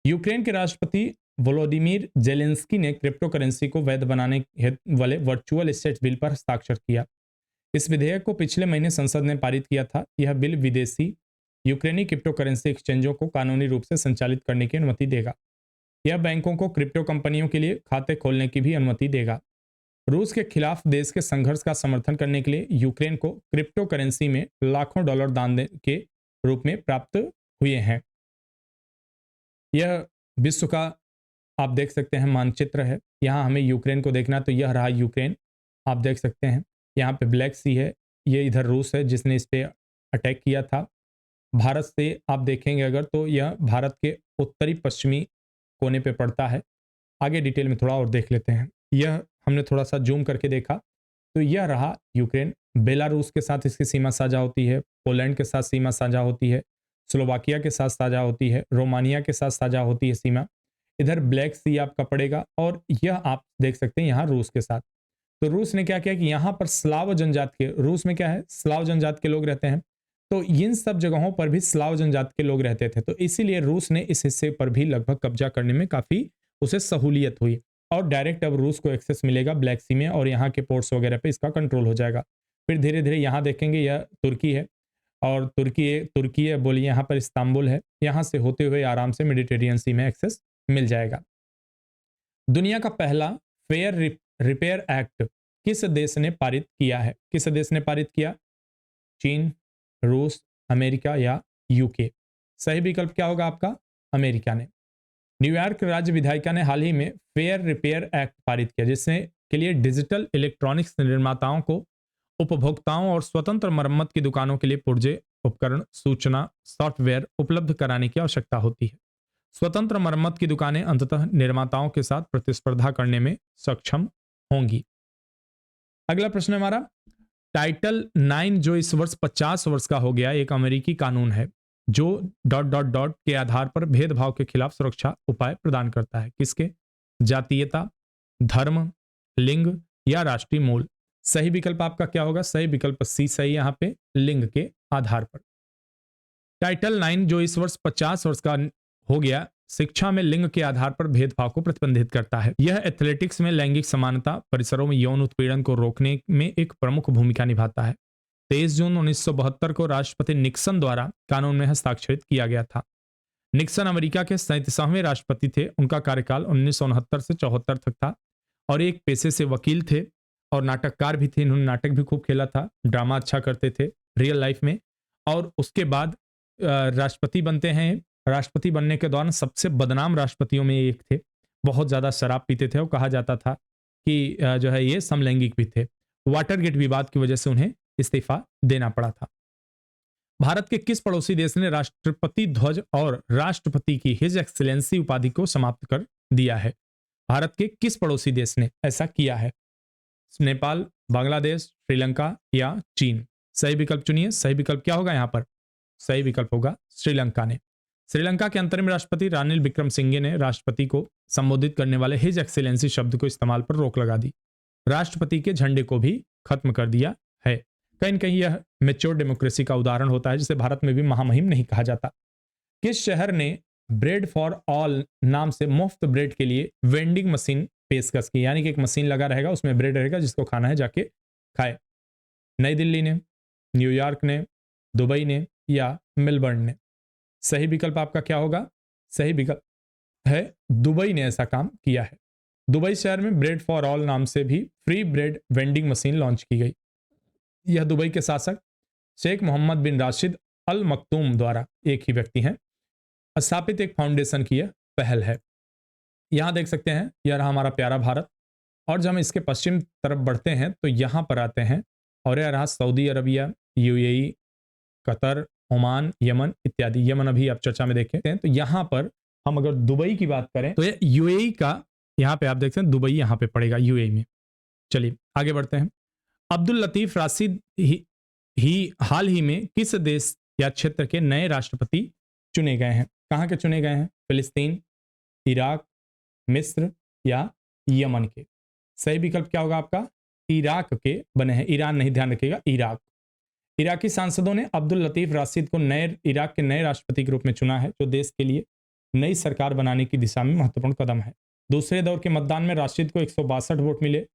यूक्रेन के राष्ट्रपति वोलोदिमीर जेलेंस्की ने क्रिप्टो करेंसी को वैध बनाने वाले वर्चुअल एसेट्स बिल पर हस्ताक्षर किया। इस विधेयक को पिछले महीने संसद ने पारित किया था। यह बिल विदेशी यूक्रेनी क्रिप्टो करेंसी एक्सचेंजों को कानूनी रूप से संचालित करने की अनुमति देगा। यह बैंकों को क्रिप्टो कंपनियों के लिए खाते खोलने की भी अनुमति देगा। रूस के खिलाफ देश के संघर्ष का समर्थन करने के लिए यूक्रेन को क्रिप्टो करेंसी में लाखों डॉलर दान के रूप में प्राप्त हुए हैं। यह विश्व का आप देख सकते हैं मानचित्र है। यहाँ हमें यूक्रेन को देखना, तो यह रहा यूक्रेन, आप देख सकते हैं। यहाँ पे ब्लैक सी है, ये इधर रूस है जिसने इस पे अटैक किया था। भारत से आप देखेंगे अगर तो यह भारत के उत्तरी पश्चिमी कोने पे पड़ता है। आगे डिटेल में थोड़ा और देख लेते हैं। यह हमने थोड़ा सा जूम करके देखा तो यह रहा यूक्रेन। बेलारूस के साथ इसकी सीमा साझा होती है, पोलैंड के साथ सीमा साझा होती है, स्लोवाकिया के साथ साझा होती है, रोमानिया के साथ साझा होती है सीमा। इधर ब्लैक सी आपका पड़ेगा और यह आप देख सकते हैं यहाँ रूस के साथ। तो रूस ने क्या किया कि यहाँ पर स्लाव जनजात के, रूस में क्या है, स्लाव जनजात के लोग रहते हैं, तो इन सब जगहों पर भी स्लाव जनजाति के लोग रहते थे, तो इसीलिए रूस ने इस हिस्से पर भी लगभग कब्जा करने में काफ़ी उसे सहूलियत हुई और डायरेक्ट अब रूस को एक्सेस मिलेगा ब्लैक सी में और यहाँ के पोर्ट्स वगैरह पे इसका कंट्रोल हो जाएगा। फिर धीरे धीरे यहाँ देखेंगे यह तुर्की है और तुर्की है बोलिए, यहाँ पर इस्तांबुल है, यहाँ से होते हुए आराम से मेडिटेरियन सी में एक्सेस मिल जाएगा। दुनिया का पहला फेयर रिपेयर एक्ट किस देश ने पारित किया है? किस देश ने पारित किया? चीन, रूस, अमेरिका या यूके? सही विकल्प क्या होगा आपका? अमेरिका ने। न्यूयॉर्क राज्य विधायिका ने हाल ही में फेयर रिपेयर एक्ट पारित किया, जिसने के लिए डिजिटल इलेक्ट्रॉनिक्स निर्माताओं को उपभोक्ताओं और स्वतंत्र मरम्मत की दुकानों के लिए पुर्जे उपकरण, सूचना सॉफ्टवेयर उपलब्ध कराने की आवश्यकता होती है। स्वतंत्र मरम्मत की दुकानें अंततः निर्माताओं के साथ प्रतिस्पर्धा करने में सक्षम होंगी। अगला प्रश्न है हमारा, टाइटल 9 जो इस वर्ष 50 वर्ष का हो गया, एक अमेरिकी कानून है जो ... के आधार पर भेदभाव के खिलाफ सुरक्षा उपाय प्रदान करता है। किसके? जातीयता, धर्म, लिंग या राष्ट्रीय मूल? सही विकल्प आपका क्या होगा? सही विकल्प सी सही, यहां पे लिंग के आधार पर। टाइटल 9 जो इस वर्ष 50 वर्ष का हो गया, शिक्षा में लिंग के आधार पर भेदभाव को प्रतिबंधित करता है। यह एथलेटिक्स में लैंगिक समानता, परिसरों में यौन उत्पीड़न को रोकने में एक प्रमुख भूमिका निभाता है। 23 जून 1972 को राष्ट्रपति निक्सन द्वारा कानून में हस्ताक्षरित किया गया था। निक्सन अमेरिका के 37वें राष्ट्रपति थे। उनका कार्यकाल 1969 से 74 तक था और एक पेशे से वकील थे और नाटककार भी थे। इन्होंने नाटक भी खूब खेला था, ड्रामा अच्छा करते थे रियल लाइफ में। और उसके बाद राष्ट्रपति बनते हैं। राष्ट्रपति बनने के दौरान सबसे बदनाम राष्ट्रपतियों में एक थे। बहुत ज़्यादा शराब पीते थे और कहा जाता था कि जो है ये समलैंगिक भी थे। वाटरगेट विवाद की वजह से उन्हें इस्तीफा देना पड़ा था। भारत के किस पड़ोसी देश ने राष्ट्रपति ध्वज और राष्ट्रपति की हिज एक्सीलेंसी उपाधि को समाप्त कर दिया है? भारत के किस पड़ोसी देश ने ऐसा किया है? नेपाल, बांग्लादेश, श्रीलंका या चीन? सही विकल्प चुनिए। सही विकल्प क्या होगा यहाँ पर? सही विकल्प होगा श्रीलंका ने। श्रीलंका के अंतरिम राष्ट्रपति रानिल विक्रमसिंघे ने राष्ट्रपति को संबोधित करने वाले हिज एक्सीलेंसी शब्द को इस्तेमाल पर रोक लगा दी। राष्ट्रपति के झंडे को भी खत्म कर दिया है। कहीं न कहीं यह मैच्योर डेमोक्रेसी का उदाहरण होता है, जिसे भारत में भी महामहिम नहीं कहा जाता। किस शहर ने ब्रेड फॉर ऑल नाम से मुफ्त ब्रेड के लिए वेंडिंग मशीन पेशकश की? यानी कि एक मशीन लगा रहेगा, उसमें ब्रेड रहेगा, जिसको खाना है जाके खाए। नई दिल्ली ने, न्यूयॉर्क ने, दुबई ने या मेलबर्न ने? सही विकल्प आपका क्या होगा? सही विकल्प है दुबई ने ऐसा काम किया है। दुबई शहर में ब्रेड फॉर ऑल नाम से भी free bread vending machine launch की गई। यह दुबई के शासक शेख मोहम्मद बिन राशिद अल मखतूम द्वारा, एक ही व्यक्ति हैं, स्थापित एक फाउंडेशन की यह पहल है। यहां देख सकते हैं यह रहा हमारा प्यारा भारत, और जब हम इसके पश्चिम तरफ बढ़ते हैं तो यहां पर आते हैं और यह रहा Saudi Arabia, UAE, Qatar, Oman, Yemen इत्यादि। यमन अभी आप चर्चा में देखते हैं। तो यहां पर हम अगर दुबई की बात करें तो यह यूएई का, यहां पे आप देख सकते हैं दुबई यहां पे पड़ेगा यूएई में। चलिए आगे बढ़ते हैं। अब्दुल लतीफ राशिद हाल ही में किस देश या क्षेत्र के नए राष्ट्रपति चुने गए हैं? कहां के चुने गए हैं? फिलिस्तीन, इराक, मिस्र या यमन के? सही विकल्प क्या होगा आपका? इराक के बने हैं, ईरान नहीं, ध्यान रखिएगा, इराक। इराकी सांसदों ने अब्दुल लतीफ राशिद को इराक के नए राष्ट्रपति के रूप में चुना है, जो देश के लिए नई सरकार बनाने की दिशा में महत्वपूर्ण कदम है। दूसरे दौर के मतदान में राशिद को 162 वोट मिले।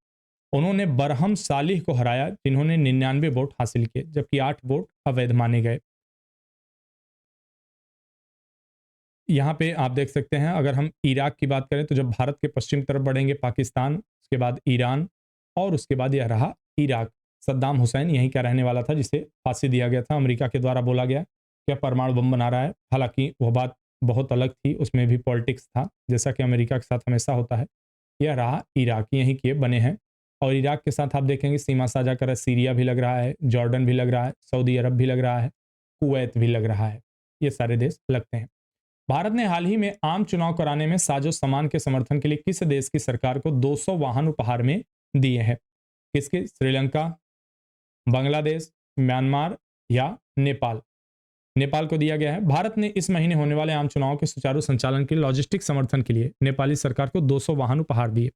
उन्होंने बरहम सालिह को हराया, जिन्होंने 99 वोट हासिल किए, जबकि 8 वोट अवैध माने गए। यहां पे आप देख सकते हैं, अगर हम इराक की बात करें तो जब भारत के पश्चिम तरफ बढ़ेंगे पाकिस्तान, उसके बाद ईरान और उसके बाद यह रहा इराक। सद्दाम हुसैन यहीं का रहने वाला था, जिसे फांसी दिया गया था। अमेरिका के द्वारा बोला गया कि परमाणु बम बना रहा है। हालांकि वह बात बहुत अलग थी, उसमें भी पॉलिटिक्स था, जैसा कि अमेरिका के साथ हमेशा होता है। यह रहा इराक, यहीं के बने हैं। और इराक के साथ आप देखेंगे सीमा साझा कर सीरिया भी लग रहा है, जॉर्डन भी लग रहा है, सऊदी अरब भी लग रहा है, कुवैत भी लग रहा है। ये सारे देश लगते हैं। भारत ने हाल ही में आम चुनाव कराने में साजो सामान के समर्थन के लिए किस देश की सरकार को 200 वाहन उपहार में दिए हैं? किसके? श्रीलंका, बांग्लादेश, म्यांमार या नेपाल? नेपाल को दिया गया है। भारत ने इस महीने होने वाले आम चुनाव के सुचारू संचालन के लॉजिस्टिक समर्थन के लिए नेपाली सरकार को 200 वाहन उपहार दिए।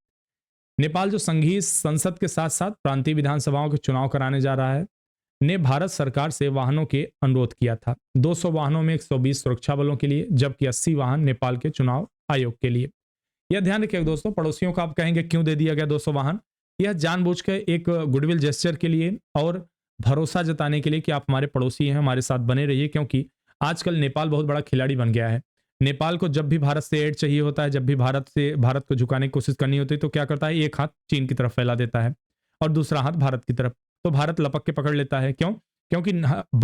नेपाल जो संघीय संसद के साथ साथ प्रांतीय विधानसभाओं के चुनाव कराने जा रहा है, ने भारत सरकार से वाहनों के अनुरोध किया था। 200 वाहनों में 120 सुरक्षा बलों के लिए, जबकि 80 वाहन नेपाल के चुनाव आयोग के लिए। यह ध्यान रखिएगा दोस्तों, पड़ोसियों को आप कहेंगे क्यों दे दिया गया 200 वाहन? यह जानबूझ के एक गुडविल जेस्चर के लिए और भरोसा जताने के लिए कि आप हमारे पड़ोसी हैं, हमारे साथ बने रहिए, क्योंकि आजकल नेपाल बहुत बड़ा खिलाड़ी बन गया है। नेपाल को जब भी भारत से एड चाहिए होता है, जब भी भारत को झुकाने की कोशिश करनी होती है, तो क्या करता है, एक हाथ चीन की तरफ फैला देता है और दूसरा हाथ भारत की तरफ। तो भारत लपक के पकड़ लेता है। क्यों? क्योंकि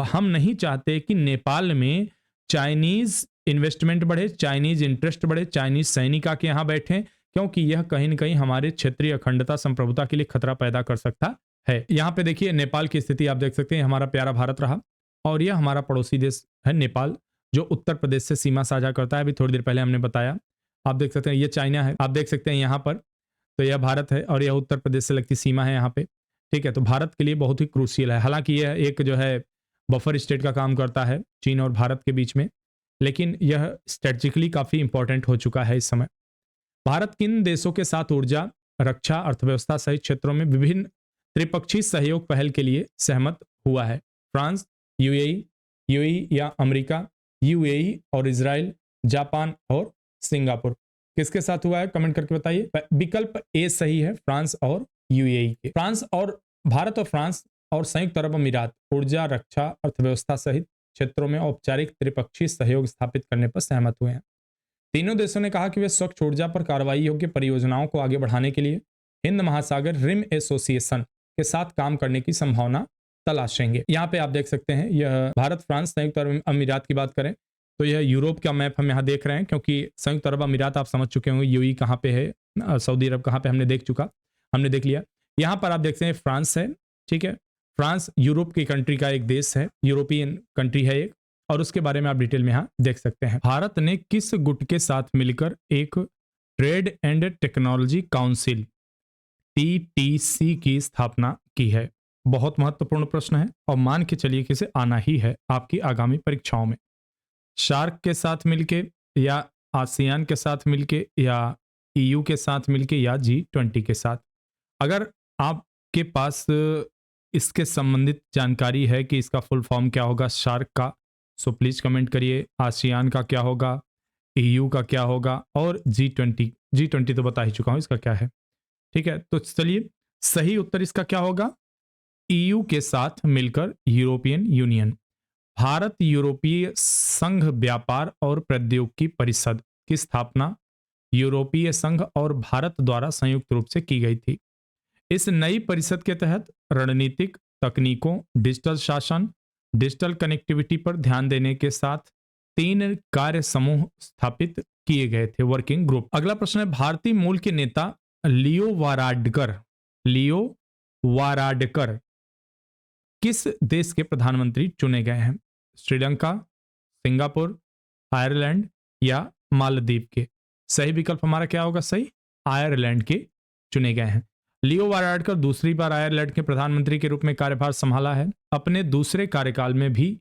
हम नहीं चाहते कि नेपाल में चाइनीज इन्वेस्टमेंट बढ़े, चाइनीज इंटरेस्ट बढ़े, चाइनीज सैनिक आके यहाँ बैठे, क्योंकि यह कहीं न कहीं हमारे क्षेत्रीय अखंडता संप्रभुता के लिए खतरा पैदा कर सकता है। यहाँ पे देखिए नेपाल की स्थिति आप देख सकते हैं, हमारा प्यारा भारत रहा और यह हमारा पड़ोसी देश है नेपाल, जो उत्तर प्रदेश से सीमा साझा करता है। अभी थोड़ी देर पहले हमने बताया, आप देख सकते हैं ये चाइना है, आप देख सकते हैं यहाँ पर, तो यह भारत है और यह उत्तर प्रदेश से लगती सीमा है यहाँ पे। ठीक है, तो भारत के लिए बहुत ही क्रूशियल है। हालांकि यह एक जो है बफर स्टेट का काम करता है चीन और भारत के बीच में, लेकिन यह स्ट्रेटेजिकली काफी इंपॉर्टेंट हो चुका है इस समय। भारत किन देशों के साथ ऊर्जा, रक्षा, अर्थव्यवस्था सहित क्षेत्रों में विभिन्न त्रिपक्षीय सहयोग पहल के लिए सहमत हुआ है? फ्रांस, यूएई या अमेरिका, यूएई और इजराइल, जापान और सिंगापुर। किसके साथ हुआ है कमेंट करके बताइए। विकल्प ए सही है, फ्रांस और यूएई के। फ्रांस और भारत और फ्रांस और संयुक्त अरब अमीरात ऊर्जा, रक्षा, अर्थव्यवस्था सहित क्षेत्रों में औपचारिक त्रिपक्षीय सहयोग स्थापित करने पर सहमत हुए हैं। तीनों देशों ने कहा कि वे स्वच्छ ऊर्जा पर कार्रवाई योग्य परियोजनाओं को आगे बढ़ाने के लिए हिंद महासागर रिम एसोसिएशन के साथ काम करने की संभावना तलाशेंगे। यहाँ पे आप देख सकते हैं, यह भारत, फ्रांस, संयुक्त अरब अमीरात की बात करें तो यह यूरोप का मैप हम यहाँ देख रहे हैं, क्योंकि संयुक्त अरब अमीरात आप समझ चुके होंगे, यूएई कहाँ पे है, सऊदी अरब कहाँ पे हमने देख लिया। यहाँ पर आप देखते हैं फ्रांस है, ठीक है, फ्रांस यूरोप की कंट्री का एक देश है, यूरोपियन कंट्री है एक, और उसके बारे में आप डिटेल में यहाँ देख सकते हैं। भारत ने किस गुट के साथ मिलकर एक trade and technology council TTC की स्थापना की है? बहुत महत्वपूर्ण प्रश्न है और मान के चलिए कि इसे आना ही है आपकी आगामी परीक्षाओं में। शार्क के साथ मिलके, या आसियान के साथ मिलके, या ईयू के साथ मिलके, या G20 के साथ? अगर आपके पास इसके संबंधित जानकारी है कि इसका फुल फॉर्म क्या होगा शार्क का, सो प्लीज कमेंट करिए। आसियान का क्या होगा, ईयू का क्या होगा, और G20 तो बता ही चुका हूं इसका क्या है। ठीक है, तो चलिए सही उत्तर इसका क्या होगा, ईयू के साथ मिलकर यूरोपियन यूनियन। भारत यूरोपीय संघ व्यापार और प्रौद्योगिकी परिषद की स्थापना यूरोपीय संघ और भारत द्वारा संयुक्त रूप से की गई थी। इस नई परिषद के तहत रणनीतिक तकनीकों, डिजिटल शासन, डिजिटल कनेक्टिविटी पर ध्यान देने के साथ 3 कार्य समूह स्थापित किए गए थे, वर्किंग ग्रुप। अगला प्रश्न है, भारतीय मूल के नेता लियो वाराडकर किस देश के प्रधानमंत्री चुने गए हैं? श्रीलंका, सिंगापुर, आयरलैंड या मालदीव के? सही विकल्प हमारा क्या होगा, सही आयरलैंड के चुने गए हैं। लियो वाराडकर दूसरी बार आयरलैंड के प्रधानमंत्री के रूप में कार्यभार संभाला है। अपने दूसरे कार्यकाल में भी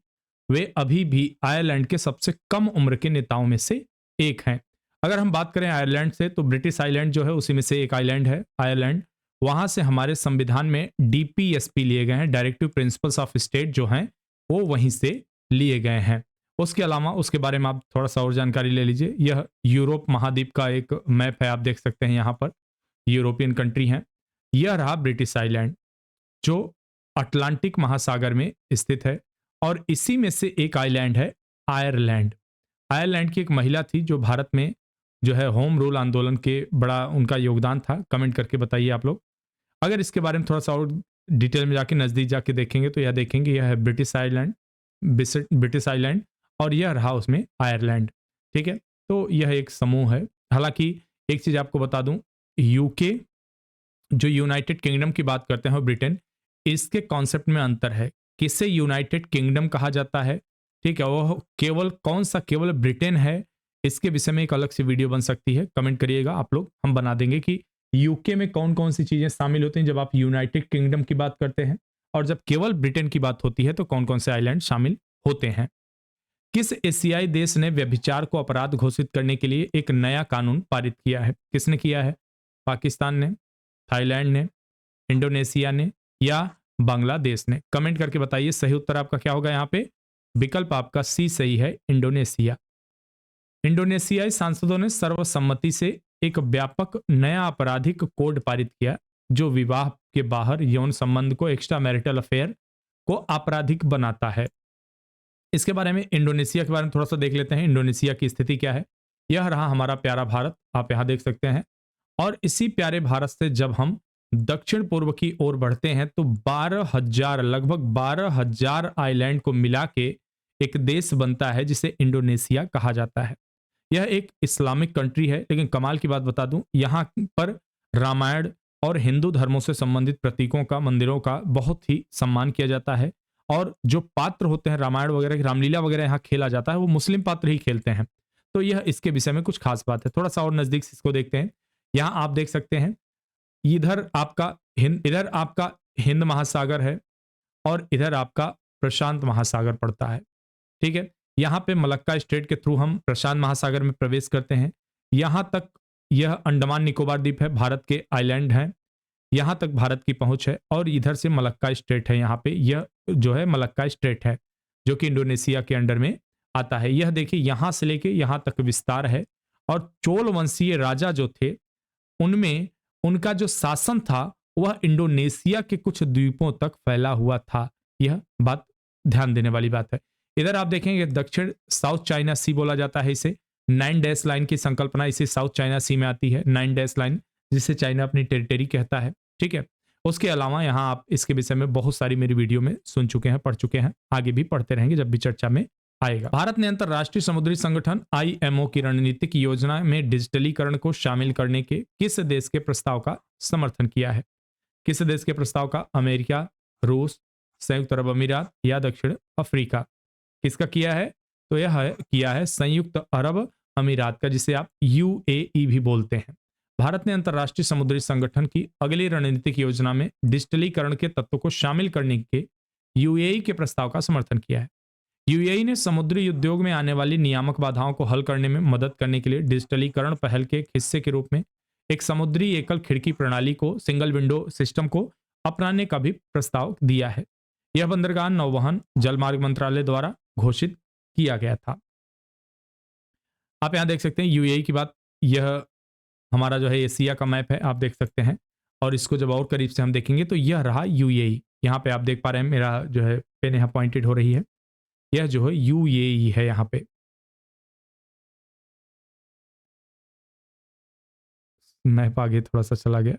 वे अभी भी आयरलैंड के सबसे कम उम्र के नेताओं में से एक हैं। अगर हम बात करें आयरलैंड से, तो ब्रिटिश आइलैंड जो है उसी में से एक आइलैंड है आयरलैंड। वहां से हमारे संविधान में डीपीएसपी लिए गए हैं, डायरेक्टिव प्रिंसिपल्स ऑफ स्टेट जो हैं वो वहीं से लिए गए हैं। उसके अलावा उसके बारे में आप थोड़ा सा और जानकारी ले लीजिए। यह यूरोप महाद्वीप का एक मैप है, आप देख सकते हैं यहाँ पर यूरोपियन कंट्री हैं। यह रहा ब्रिटिश आइलैंड जो अटलांटिक महासागर में स्थित है, और इसी में से एक आइलैंड है आयरलैंड। आयरलैंड की एक महिला थी जो भारत में जो है होम रूल आंदोलन के बड़ा उनका योगदान था। कमेंट करके बताइए आप लोग। अगर इसके बारे में थोड़ा सा और डिटेल में जाके नजदीक जाके देखेंगे तो यह देखेंगे यह है ब्रिटिश आइलैंड और यह रहा उसमें आयरलैंड। ठीक है, तो यह एक समूह है। हालांकि एक चीज आपको बता दूं, यूके जो यूनाइटेड किंगडम की बात करते हैं और ब्रिटेन, इसके कॉन्सेप्ट में अंतर है। किसे यूनाइटेड किंगडम कहा जाता है, ठीक है, वो केवल ब्रिटेन है। इसके विषय में एक अलग से वीडियो बन सकती है, कमेंट करिएगा आप लोग, हम बना देंगे कि यूके में कौन कौन सी चीजें शामिल होती हैं जब आप यूनाइटेड किंगडम की बात करते हैं, और जब केवल ब्रिटेन की बात होती है तो कौन कौन से आइलैंड शामिल होते हैं। किस एशियाई देश ने व्यभिचार को अपराध घोषित करने के लिए एक नया कानून पारित किया है? किसने किया है? पाकिस्तान ने, थाईलैंड ने, इंडोनेशिया ने या बांग्लादेश ने। कमेंट करके बताइए सही उत्तर आपका क्या होगा यहाँ पे। विकल्प आपका सी सही है, इंडोनेशिया। इंडोनेशियाई सांसदों ने सर्वसम्मति से एक व्यापक नया आपराधिक कोड पारित किया जो विवाह के बाहर यौन संबंध को एक्स्ट्रा मैरिटल अफेयर को आपराधिक बनाता है। इसके बारे में, इंडोनेशिया के बारे में थोड़ा सा देख लेते हैं। इंडोनेशिया की स्थिति क्या है। यह रहा हमारा प्यारा भारत, आप यहां देख सकते हैं। और इसी प्यारे भारत से जब हम दक्षिण पूर्व की ओर बढ़ते हैं तो 12,000 लगभग 12,000 आइलैंड को मिला के एक देश बनता है जिसे इंडोनेशिया कहा जाता है। यह एक इस्लामिक कंट्री है, लेकिन कमाल की बात बता दूं, यहाँ पर रामायण और हिंदू धर्मों से संबंधित प्रतीकों का, मंदिरों का बहुत ही सम्मान किया जाता है। और जो पात्र होते हैं रामायण वगैरह की, रामलीला वगैरह यहाँ खेला जाता है, वो मुस्लिम पात्र ही खेलते हैं। तो यह इसके विषय में कुछ खास बात है। थोड़ा सा और नजदीक से इसको देखते हैं। यहाँ आप देख सकते हैं, इधर आपका हिंद महासागर है और इधर आपका प्रशांत महासागर पड़ता है। ठीक है, यहाँ पे मलक्का स्ट्रेट के थ्रू हम प्रशांत महासागर में प्रवेश करते हैं। यहाँ तक यह अंडमान निकोबार द्वीप है, भारत के आइलैंड हैं, यहाँ तक भारत की पहुंच है। और इधर से मलक्का स्ट्रेट है, यहाँ पे यह जो है मलक्का स्ट्रेट है जो कि इंडोनेशिया के अंडर में आता है। यह देखिए यहाँ से लेके यहाँ तक विस्तार है। और चोल वंशीय राजा जो थे उनमें उनका जो शासन था वह इंडोनेशिया के कुछ द्वीपों तक फैला हुआ था। यह बात ध्यान देने वाली बात है। इधर आप देखेंगे दक्षिण साउथ चाइना सी बोला जाता है इसे। 9 डैश लाइन की संकल्पना इसे साउथ चाइना सी में आती है। 9 डैश लाइन जिसे चाइना अपनी टेरिटरी कहता है। ठीक है, उसके अलावा यहाँ आप इसके विषय में बहुत सारी मेरी वीडियो में सुन चुके हैं, पढ़ चुके हैं, आगे भी पढ़ते रहेंगे जब भी चर्चा में आएगा। भारत ने अंतरराष्ट्रीय समुद्री संगठन IMO की रणनीतिक योजना में डिजिटलीकरण को शामिल करने के किस देश के प्रस्ताव का समर्थन किया है। किस देश के प्रस्ताव का? अमेरिका, रूस, संयुक्त अरब अमीरात या दक्षिण अफ्रीका। किसका किया है? तो यह किया है संयुक्त अरब अमीरात का, जिसे आप UAE भी बोलते हैं। भारत ने अंतरराष्ट्रीय समुद्री संगठन की अगली रणनीतिक योजना में डिजिटलीकरण के तत्व को शामिल करने के UAE के प्रस्ताव का समर्थन किया है। UAE ने समुद्री उद्योग में आने वाली नियामक बाधाओं को हल करने में मदद करने के लिए डिजिटलीकरण पहल के एक हिस्से के रूप में एक समुद्री एकल खिड़की प्रणाली को, सिंगल विंडो सिस्टम को अपनाने का भी प्रस्ताव दिया है। यह बंदरगाह, नौवहन, जलमार्ग मंत्रालय द्वारा घोषित किया गया था। आप यहां देख सकते हैं UAE की बात। यह हमारा जो है एशिया का मैप है, आप देख सकते हैं। और इसको जब और करीब से हम देखेंगे तो यह रहा UAE। यहाँ पे आप देख पा रहे हैं मेरा जो है पेन यहाँ पॉइंटेड हो रही है। यह जो है UAE है। यहाँ पे मैप आगे थोड़ा सा चला गया।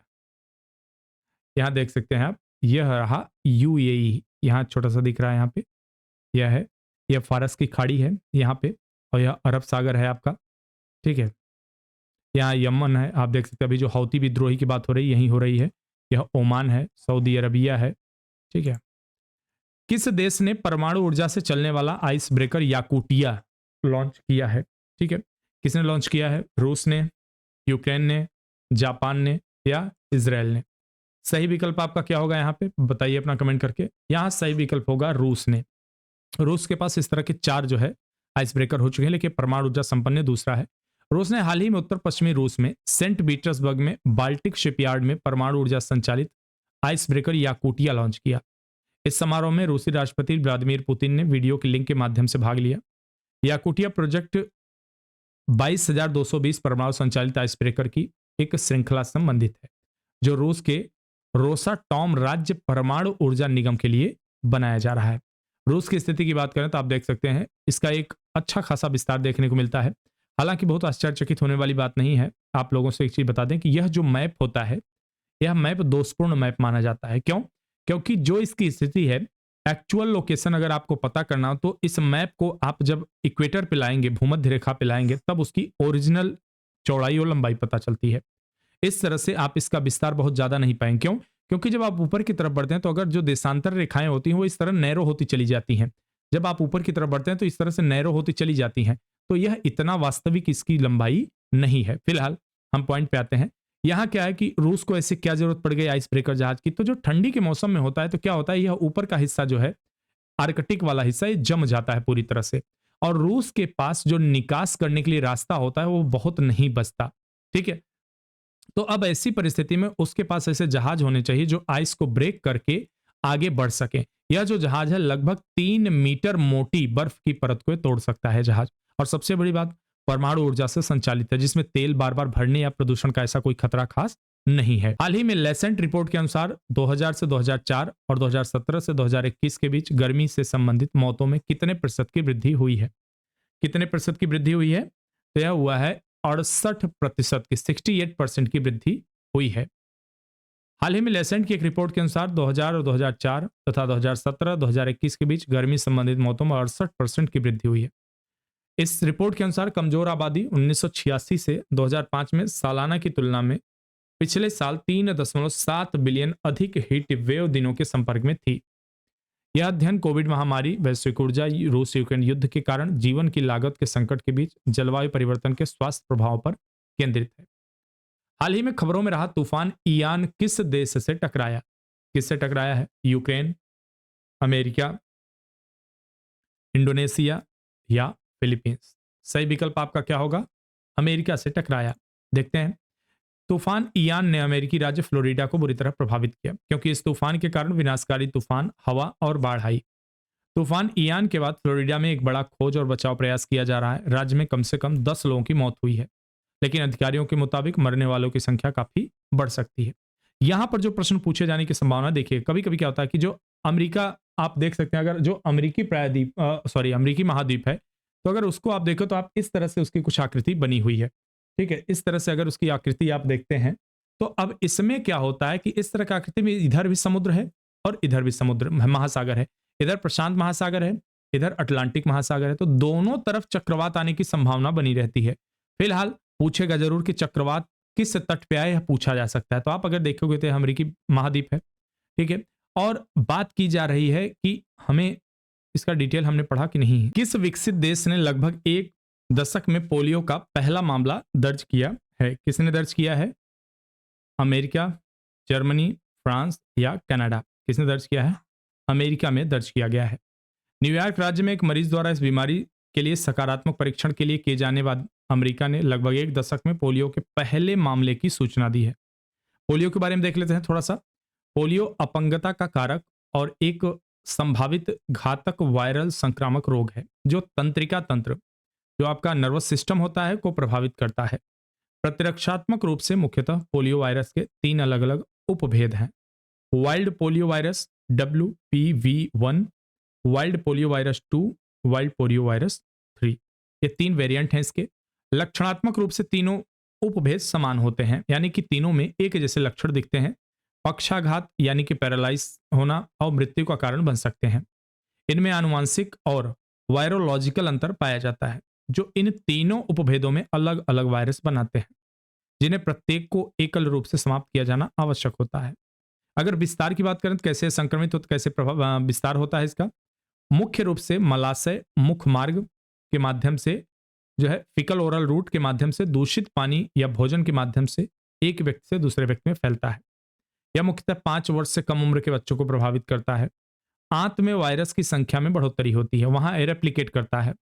यहाँ देख सकते हैं आप, यह रहा UAE। यहाँ छोटा सा दिख रहा है, यहाँ पे यह है, यह फारस की खाड़ी है यहाँ पे, और यह अरब सागर है आपका। ठीक है, यहाँ यमन है, आप देख सकते हैं। अभी जो हौती विद्रोही की बात हो रही है यहीं हो रही है। यह ओमान है, सऊदी अरबिया है। ठीक है, किस देश ने परमाणु ऊर्जा से चलने वाला आइस ब्रेकर याकूटिया लॉन्च किया है? ठीक है, किसने लॉन्च किया है? रूस ने, यूक्रेन ने, जापान ने या इजराइल ने। सही विकल्प आपका क्या होगा यहाँ पे बताइए अपना कमेंट करके। यहाँ सही विकल्प होगा रूस ने। रूस के पास इस तरह के 4 जो है आइस ब्रेकर हो चुके हैं, लेकिन परमाणु ऊर्जा संपन्न दूसरा है। रूस ने हाल ही में उत्तर पश्चिमी रूस में सेंट पीटर्सबर्ग में बाल्टिक शिपयार्ड में परमाणु ऊर्जा संचालित आइस ब्रेकर याकूटिया लॉन्च किया। इस समारोह में रूसी राष्ट्रपति व्लादिमीर पुतिन ने वीडियो के लिंक के माध्यम से भाग लिया। याकूटिया प्रोजेक्ट 22,220 परमाणु संचालित आइस ब्रेकर की एक श्रृंखला से संबंधित है, जो रूस के रोसाटॉम राज्य परमाणु ऊर्जा निगम के लिए बनाया जा रहा है। रूस की स्थिति की बात करें तो आप देख सकते हैं इसका एक अच्छा खासा विस्तार देखने को मिलता है। हालांकि बहुत आश्चर्यचकित होने वाली बात नहीं है। आप लोगों से एक चीज बता दें कि यह जो मैप होता है, यह मैप दोषपूर्ण मैप माना जाता है। क्यों? क्योंकि जो इसकी स्थिति है, एक्चुअल लोकेशन अगर आपको पता करना हो तो इस मैप को आप जब इक्वेटर पे लाएंगे, भूमध्य रेखा पे लाएंगे, तब उसकी ओरिजिनल चौड़ाई और लंबाई पता चलती है। इस तरह से आप इसका विस्तार बहुत ज्यादा नहीं पाएंगे। क्यों? क्योंकि जब आप ऊपर की तरफ बढ़ते हैं तो अगर जो देशांतर रेखाएं होती हैं वो इस तरह नैरो होती चली जाती हैं। जब आप ऊपर की तरफ बढ़ते हैं तो इस तरह से नैरो होती चली जाती हैं। तो यह इतना वास्तविक इसकी लंबाई नहीं है। फिलहाल हम पॉइंट पे आते हैं। यहाँ क्या है कि रूस को ऐसे क्या जरूरत पड़ गई आइस ब्रेकर जहाज की? तो जो ठंडी के मौसम में होता है तो क्या होता है, यह ऊपर का हिस्सा जो है आर्कटिक वाला हिस्सा, ये जम जाता है पूरी तरह से। और रूस के पास जो निकास करने के लिए रास्ता होता है वो बहुत नहीं बचता। ठीक है, तो अब ऐसी परिस्थिति में उसके पास ऐसे जहाज होने चाहिए जो आइस को ब्रेक करके आगे बढ़ सके। यह जो जहाज है लगभग 3 मीटर मोटी बर्फ की परत को तोड़ सकता है जहाज। और सबसे बड़ी बात, परमाणु ऊर्जा से संचालित है, जिसमें तेल बार बार भरने या प्रदूषण का ऐसा कोई खतरा खास नहीं है। हाल ही में लेसेंट रिपोर्ट के अनुसार 2000 से 2004 और 2017 से 2021 के बीच गर्मी से संबंधित मौतों में कितने प्रतिशत की वृद्धि हुई है? कितने प्रतिशत की वृद्धि हुई है? तो यह हुआ है 68% की, 68% की वृद्धि हुई है। हाल ही में लेसेंट की एक रिपोर्ट के अनुसार 2000 और 2004 तथा 2017-2021 के बीच गर्मी संबंधित मौतों में 68% की वृद्धि हुई है। इस रिपोर्ट के अनुसार कमजोर आबादी 1986 से 2005 में सालाना की तुलना में पिछले साल 3.7 बिलियन अधिक हीट वेव दिनों के संपर्क में थी। यह अध्ययन कोविड महामारी, वैश्विक ऊर्जा, रूस यूक्रेन युद्ध के कारण जीवन की लागत के संकट के बीच जलवायु परिवर्तन के स्वास्थ्य प्रभावों पर केंद्रित है। हाल ही में खबरों में रहा तूफान इयान किस देश से टकराया? किससे टकराया है? यूक्रेन, अमेरिका, इंडोनेशिया या फिलीपींस? सही विकल्प आपका क्या होगा? अमेरिका से टकराया। देखते हैं। तूफान इयान ने अमेरिकी राज्य फ्लोरिडा को बुरी तरह प्रभावित किया, क्योंकि इस तूफान के कारण विनाशकारी तूफान, हवा और बाढ़ आई। तूफान इयान के बाद फ्लोरिडा में एक बड़ा खोज और बचाव प्रयास किया जा रहा है। राज्य में कम से कम 10 लोगों की मौत हुई है, लेकिन अधिकारियों के मुताबिक मरने वालों की संख्या काफी बढ़ सकती है। यहां पर जो प्रश्न पूछे जाने की संभावना, देखिए कभी कभी क्या होता है कि जो अमेरिका, आप देख सकते हैं, अगर जो अमेरिकी प्रायद्वीप अमेरिकी महाद्वीप है, तो अगर उसको आप देखो तो आप इस तरह से उसकी कुछ आकृति बनी हुई है। ठीक है, इस तरह से अगर उसकी आकृति आप देखते हैं, तो अब इसमें क्या होता है कि इस तरह की आकृति में इधर भी समुद्र है और इधर भी समुद्र, महासागर है। इधर प्रशांत महासागर है, इधर अटलांटिक महासागर है, तो दोनों तरफ चक्रवात आने की संभावना बनी रहती है। फिलहाल पूछेगा जरूर कि चक्रवात किस तट पे आए, यह पूछा जा सकता है। तो आप अगर देखोगे तो अमेरिकी महाद्वीप है। ठीक है, और बात की जा रही है कि हमें इसका डिटेल हमने पढ़ा कि नहीं है। किस विकसित देश ने लगभग 1 दशक में पोलियो का पहला मामला दर्ज किया है? किसने दर्ज किया है? अमेरिका, जर्मनी, फ्रांस या कनाडा? किसने दर्ज किया है? अमेरिका में दर्ज किया गया है। न्यूयॉर्क राज्य में एक मरीज द्वारा इस बीमारी के लिए सकारात्मक परीक्षण के लिए किए जाने बाद अमेरिका ने लगभग 1 दशक में पोलियो के पहले मामले की सूचना दी है। पोलियो के बारे में देख लेते हैं थोड़ा सा। पोलियो अपंगता का कारक और एक संभावित घातक वायरल संक्रामक रोग है, जो तंत्रिका तंत्र, जो आपका नर्वस सिस्टम होता है, को प्रभावित करता है। प्रतिरक्षात्मक रूप से मुख्यतः पोलियो वायरस के 3 अलग अलग उपभेद हैं। Wild polio virus WPV1, wild polio virus 2, wild polio virus 3। ये 3 वेरिएंट हैं इसके। लक्षणात्मक रूप से तीनों उपभेद समान होते हैं, यानी कि तीनों में एक जैसे लक्षण दिखते हैं। पक्षाघात यानी कि पैरालाइज होना और मृत्यु का कारण बन सकते हैं। इनमें आनुवांशिक और वायरोलॉजिकल अंतर पाया जाता है, जो इन तीनों उपभेदों में अलग अलग वायरस बनाते हैं, जिन्हें प्रत्येक को एकल रूप से समाप्त किया जाना आवश्यक होता है। अगर विस्तार की बात करें तो कैसे संक्रमित हो, तो कैसे विस्तार होता है इसका? मुख्य रूप से मलाशय मुख मार्ग के माध्यम से, जो है फिकल ओरल रूट के माध्यम से, दूषित पानी या भोजन के माध्यम से एक व्यक्ति से दूसरे व्यक्ति में फैलता है। यह मुख्यतः 5 वर्ष से कम उम्र के बच्चों को प्रभावित करता है। आंत में वायरस की संख्या में बढ़ोतरी होती है, वहां रेप्लिकेट करता है,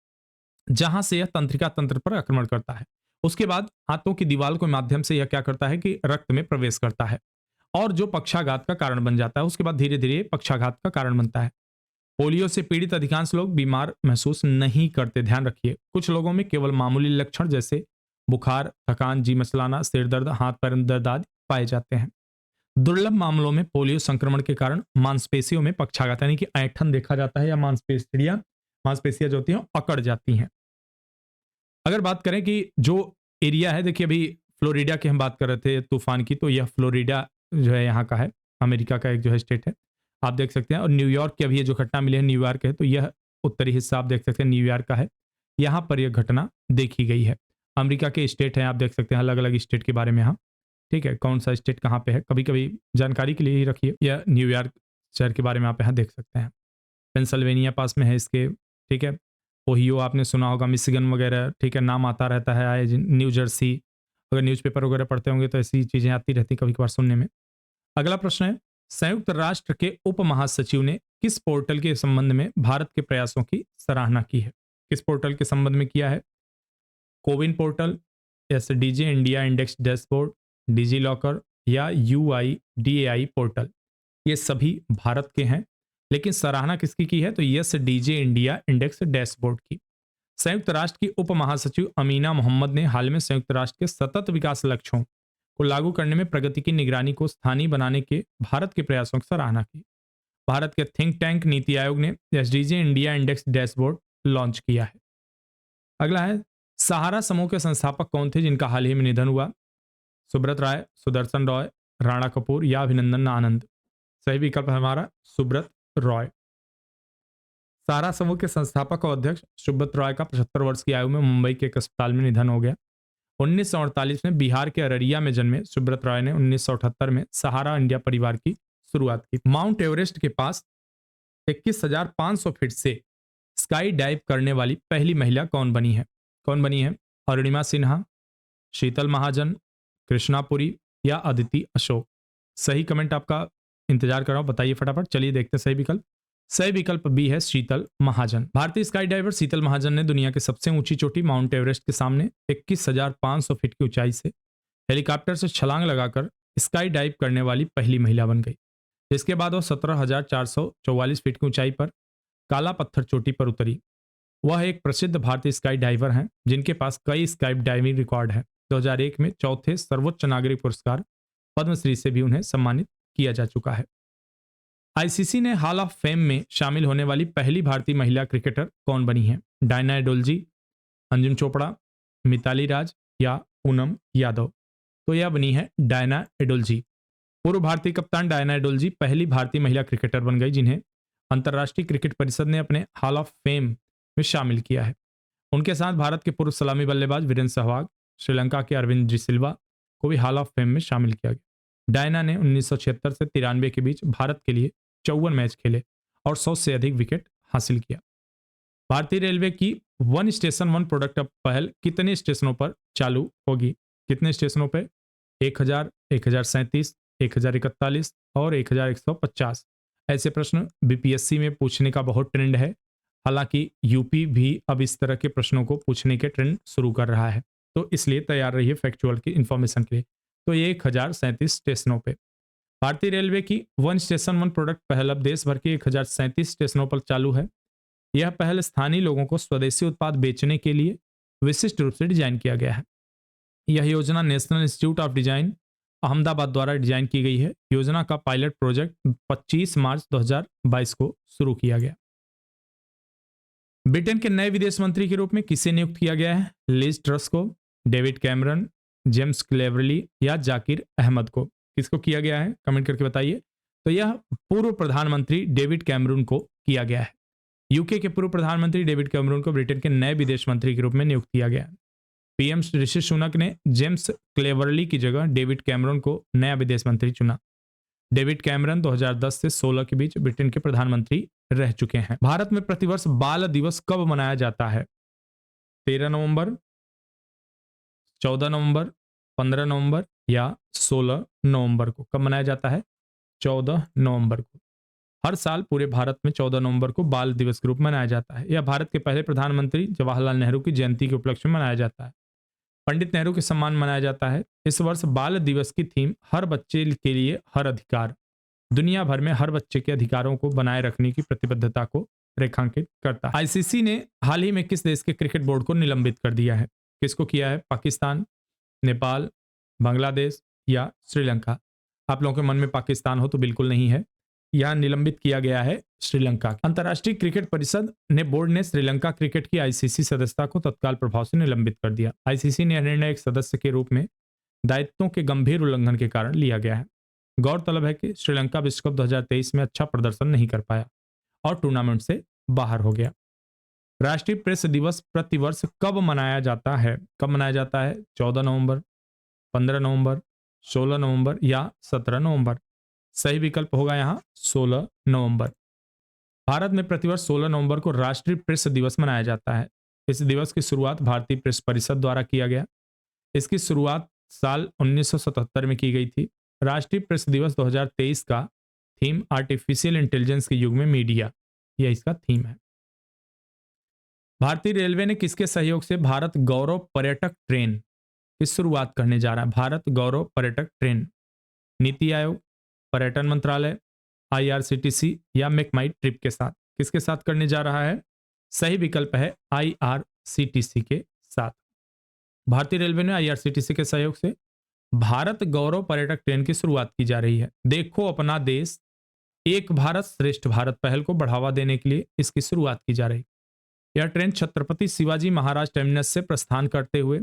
जहां से यह तंत्रिका तंत्र पर आक्रमण करता है। उसके बाद हाथों की दीवार के माध्यम से यह क्या करता है कि रक्त में प्रवेश करता है, और जो पक्षाघात का कारण बन जाता है। उसके बाद धीरे धीरे पक्षाघात का कारण बनता है। पोलियो से पीड़ित अधिकांश लोग बीमार महसूस नहीं करते, ध्यान रखिए। कुछ लोगों में केवल मामूली लक्षण जैसे बुखार, थकान, जी मचलाना, सिर दर्द, हाथ पैर में दर्द आदि पाए जाते हैं। दुर्लभ मामलों में पोलियो संक्रमण के कारण मांसपेशियों में पक्षाघात यानी कि ऐंठन देखा जाता है, या मांसपेशियां जो होती हैं अकड़ जाती हैं। अगर बात करें कि जो एरिया है, देखिए अभी फ्लोरिडा की हम बात कर रहे थे तूफान की, तो यह फ्लोरिडा जो है यहाँ का है, अमेरिका का एक जो है स्टेट है, आप देख सकते हैं। और न्यूयॉर्क की अभी ये जो घटना मिली है न्यूयॉर्क है, तो यह उत्तरी हिस्सा आप देख सकते हैं न्यूयॉर्क का है, यहाँ पर यह घटना देखी गई है। अमेरिका के स्टेट हैं, आप देख सकते हैं अलग अलग स्टेट के बारे में यहाँ। ठीक है, कौन सा स्टेट कहाँ पे है, कभी कभी जानकारी के लिए ही रखिए। यह न्यूयॉर्क शहर के बारे में आप यहाँ देख सकते हैं। पेंसिल्वेनिया पास में है इसके। ठीक है, ओहियो आपने सुना होगा, मिशिगन वगैरह, ठीक है, नाम आता रहता है, आए न्यू जर्सी, अगर न्यूज़पेपर वगैरह पढ़ते होंगे तो ऐसी चीज़ें आती रहती कभी कभार सुनने में। अगला प्रश्न है, संयुक्त राष्ट्र के उप महासचिव ने किस पोर्टल के संबंध में भारत के प्रयासों की सराहना की है? किस पोर्टल के संबंध में किया है? CoWIN portal, S DJ India index dashboard, DigiLocker या UIDAI पोर्टल? ये सभी भारत के हैं, लेकिन सराहना किसकी की है? तो yes DJ India index dashboard की। संयुक्त राष्ट्र की उप महासचिव अमीना मोहम्मद ने हाल में संयुक्त राष्ट्र के सतत विकास लक्ष्यों को लागू करने में प्रगति की निगरानी को स्थानीय बनाने के भारत के प्रयासों की सराहना की। भारत के थिंक टैंक नीति आयोग ने SDJ India index dashboard launch किया है। अगला है, सहारा समूह के संस्थापक कौन थे जिनका हाल ही में निधन हुआ? सुब्रत राय, सुदर्शन रॉय, राणा कपूर या अभिनंदन आनंद? सही विकल्प है हमारा सुब्रत रॉय। सहारा समूह के संस्थापक और अध्यक्ष सुब्रत रॉय का 75 वर्ष की आयु में मुंबई के एक अस्पताल में निधन हो गया। 1948 में बिहार के अररिया में जन्मे सुब्रत रॉय ने 1978 में सहारा इंडिया परिवार की शुरुआत की। माउंट एवरेस्ट के पास 21,500 फीट से स्काई डाइव करने वाली पहली महिला कौन बनी है? कौन बनी है? अरुणिमा सिन्हा, शीतल महाजन, कृष्णापुरी या अदिति अशोक? सही कमेंट आपका इंतजार कर रहा हूं, बताइए फटाफट। चलिए देखते हैं सही विकल्प। सही विकल्प बी है शीतल महाजन। भारतीय स्काई डाइवर शीतल महाजन ने दुनिया की सबसे ऊंची चोटी माउंट एवरेस्ट के सामने 21,500 फीट की ऊंचाई से हेलीकॉप्टर से छलांग लगाकर स्काई डाइव करने वाली पहली महिला बन गई। इसके बाद वो 17,444 फीट की ऊंचाई पर काला पत्थर चोटी पर उतरी। वह एक प्रसिद्ध भारतीय स्काई डाइवर हैं जिनके पास कई स्काई डाइविंग रिकॉर्ड है। 2001 में चौथे सर्वोच्च नागरिक पुरस्कार पद्मश्री से भी उन्हें सम्मानित किया जा चुका है। आईसीसी ने हॉल ऑफ फेम में शामिल होने वाली पहली भारतीय महिला क्रिकेटर कौन बनी है? डायना एडोलजी, अंजुम चोपड़ा, मिताली राज या पूनम यादव? तो यह बनी है डायना एडोलजी। पूर्व भारतीय कप्तान डायना एडोलजी पहली भारतीय महिला क्रिकेटर बन गई जिन्हें अंतर्राष्ट्रीय क्रिकेट परिषद ने अपने हॉल ऑफ फेम में शामिल किया है। उनके साथ भारत के पूर्व सलामी बल्लेबाज वीरेंद्र सहवाग, श्रीलंका के अरविंद डिसिल्वा को भी हॉल ऑफ फेम में शामिल किया गया। डायना ने 1976 से 93 के बीच भारत के लिए 54 मैच खेले और 100 से अधिक विकेट हासिल किया। भारतीय रेलवे की वन स्टेशन वन प्रोडक्ट अब पहल कितने स्टेशनों पर चालू होगी? कितने स्टेशनों पे? 1000, 1037, 1041 और 1150। ऐसे प्रश्न बीपीएससी में पूछने का बहुत ट्रेंड है। हालांकि यूपी भी अब इस तरह के प्रश्नों को पूछने के ट्रेंड शुरू कर रहा है, तो इसलिए तैयार रहिए फैक्चुअल की इंफॉर्मेशन के लिए। तो ये 1037 स्टेशनों पे भारतीय रेलवे की वन स्टेशन वन प्रोडक्ट पहल अब देश भर के 1037 स्टेशनों पर चालू है। यह पहल स्थानीय लोगों को स्वदेशी उत्पाद बेचने के लिए विशिष्ट रूप से डिजाइन किया गया है। यह योजना national institute of design Ahmedabad द्वारा डिजाइन की गई है। योजना का पायलट प्रोजेक्ट 25 मार्च 2022 को शुरू किया गया। ब्रिटेन के नए विदेश मंत्री के रूप में किसे नियुक्त किया गया है? लिज ट्रस को, डेविड कैमरन, जेम्स क्लेवरली या जाकिर अहमद को? किसको किया गया है? कमेंट करके बताइए। तो यह पूर्व प्रधानमंत्री डेविड कैमरून को किया गया है। यूके के पूर्व प्रधानमंत्री डेविड कैमरून को ब्रिटेन के नए विदेश मंत्री के रूप में नियुक्त किया गया है। पीएम ऋषि सुनक ने जेम्स क्लेवरली की जगह डेविड कैमरून को नया विदेश मंत्री चुना। डेविड कैमरन 2010 से 16 के बीच ब्रिटेन के प्रधानमंत्री रह चुके हैं। भारत में प्रतिवर्ष बाल दिवस कब मनाया जाता है? 13 नवंबर, 14 नवंबर, 15 नवंबर या 16 नवंबर को? कब मनाया जाता है? 14 नवंबर को। हर साल पूरे भारत में 14 नवंबर को बाल दिवस के रूप में मनाया जाता है। यह भारत के पहले प्रधानमंत्री जवाहरलाल नेहरू की जयंती के उपलक्ष्य में मनाया जाता है। पंडित नेहरू के सम्मान मनाया जाता है। इस वर्ष बाल दिवस की थीम हर बच्चे के लिए हर अधिकार, दुनिया भर में हर बच्चे के अधिकारों को बनाए रखने की प्रतिबद्धता को रेखांकित करता है। आईसीसी ने हाल ही में किस देश के क्रिकेट बोर्ड को निलंबित कर दिया है? किसको किया है? पाकिस्तान, नेपाल, बांग्लादेश या श्रीलंका? आप लोगों के मन में पाकिस्तान हो तो बिल्कुल नहीं है। यह निलंबित किया गया है श्रीलंका। अंतर्राष्ट्रीय क्रिकेट परिषद ने बोर्ड ने श्रीलंका क्रिकेट की आईसीसी सदस्यता को तत्काल प्रभाव से निलंबित कर दिया। आईसीसी ने यह निर्णय एक सदस्य के रूप में दायित्वों के गंभीर उल्लंघन के कारण लिया गया है। गौरतलब है कि श्रीलंका विश्व कप 2023 में अच्छा प्रदर्शन नहीं कर पाया और टूर्नामेंट से बाहर हो गया। राष्ट्रीय प्रेस दिवस प्रतिवर्ष कब मनाया जाता है? कब मनाया जाता है? 14 नवंबर, 15 नवंबर, 16 नवंबर या 17 नवंबर? सही विकल्प होगा यहां 16 नवंबर। भारत में प्रतिवर्ष 16 नवंबर को राष्ट्रीय प्रेस दिवस मनाया जाता है। इस दिवस की शुरुआत भारतीय प्रेस परिषद द्वारा किया गया। इसकी शुरुआत साल 1977 में की गई थी। राष्ट्रीय प्रेस दिवस 2023 का थीम आर्टिफिशियल इंटेलिजेंस के युग में मीडिया, यह इसका थीम है। भारतीय रेलवे ने किसके सहयोग से भारत गौरव पर्यटक ट्रेन की शुरुआत करने जा रहा है? भारत गौरव पर्यटक ट्रेन। नीति आयोग, पर्यटन मंत्रालय, IRCTC या मेक माई ट्रिप के साथ? किसके साथ करने जा रहा है? सही विकल्प है IRCTC के साथ। भारतीय रेलवे ने IRCTC के सहयोग से भारत गौरव पर्यटक ट्रेन की शुरुआत की जा रही है। देखो अपना देश, एक भारत श्रेष्ठ भारत पहल को बढ़ावा देने के लिए इसकी शुरुआत की जा रही है। यह ट्रेन छत्रपति शिवाजी महाराज टर्मिनस से प्रस्थान करते हुए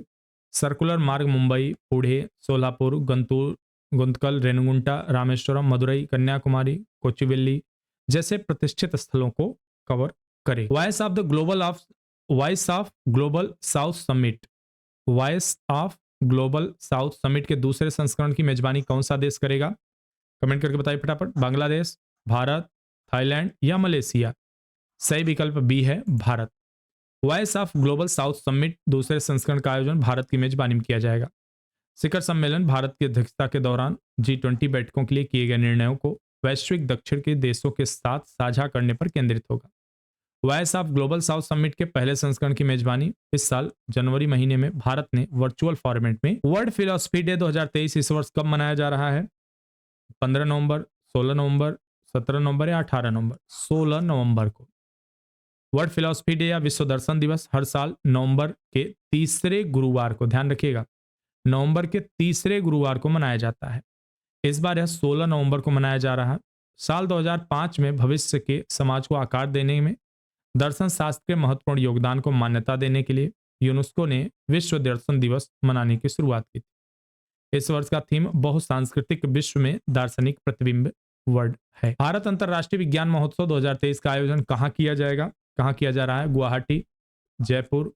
सर्कुलर मार्ग मुंबई, पुणे, सोलापुर, गुंतकल, रेणुगुंटा, रामेश्वरम, मदुरई, कन्याकुमारी, कोचुवेली जैसे प्रतिष्ठित स्थलों को कवर करे। Voice of global south summit, voice of global south summit के दूसरे संस्करण की मेजबानी कौन सा देश करेगा? कमेंट करके बताइए फटाफट। बांग्लादेश, भारत, थाईलैंड या मलेशिया? सही विकल्प बी है Bharat. Voice of global south summit दूसरे संस्करण का आयोजन भारत की मेजबानी में किया जाएगा। शिखर सम्मेलन भारत की अध्यक्षता के दौरान G20 बैठकों के लिए किए गए निर्णयों को वैश्विक दक्षिण के देशों के साथ साझा करने पर केंद्रित होगा। Voice of global south summit के पहले संस्करण की मेजबानी इस साल जनवरी महीने में भारत ने वर्चुअल फॉर्मेट में। वर्ल्ड फिलोसफी डे 2023 इस वर्ष कब मनाया जा रहा है? 15 नवंबर, 16 नवंबर, 17 नवंबर या 18 नवंबर? 16 नवंबर को। वर्ल्ड फिलोसफी डे या विश्व दर्शन दिवस हर साल नवंबर के तीसरे गुरुवार को, ध्यान रखिएगा, नवंबर के तीसरे गुरुवार को मनाया जाता है। इस बार यह 16 नवंबर को मनाया जा रहा है। साल 2005 में भविष्य के समाज को आकार देने में दर्शन शास्त्र के महत्वपूर्ण योगदान को मान्यता देने के लिए यूनेस्को ने विश्व दर्शन दिवस मनाने की शुरुआत की थी। इस वर्ष का थीम बहुसांस्कृतिक विश्व में दार्शनिक प्रतिबिंब वर्ड है। भारत अंतर्राष्ट्रीय विज्ञान महोत्सव 2023 का आयोजन कहाँ किया जाएगा? कहाँ किया जा रहा है? गुवाहाटी, जयपुर,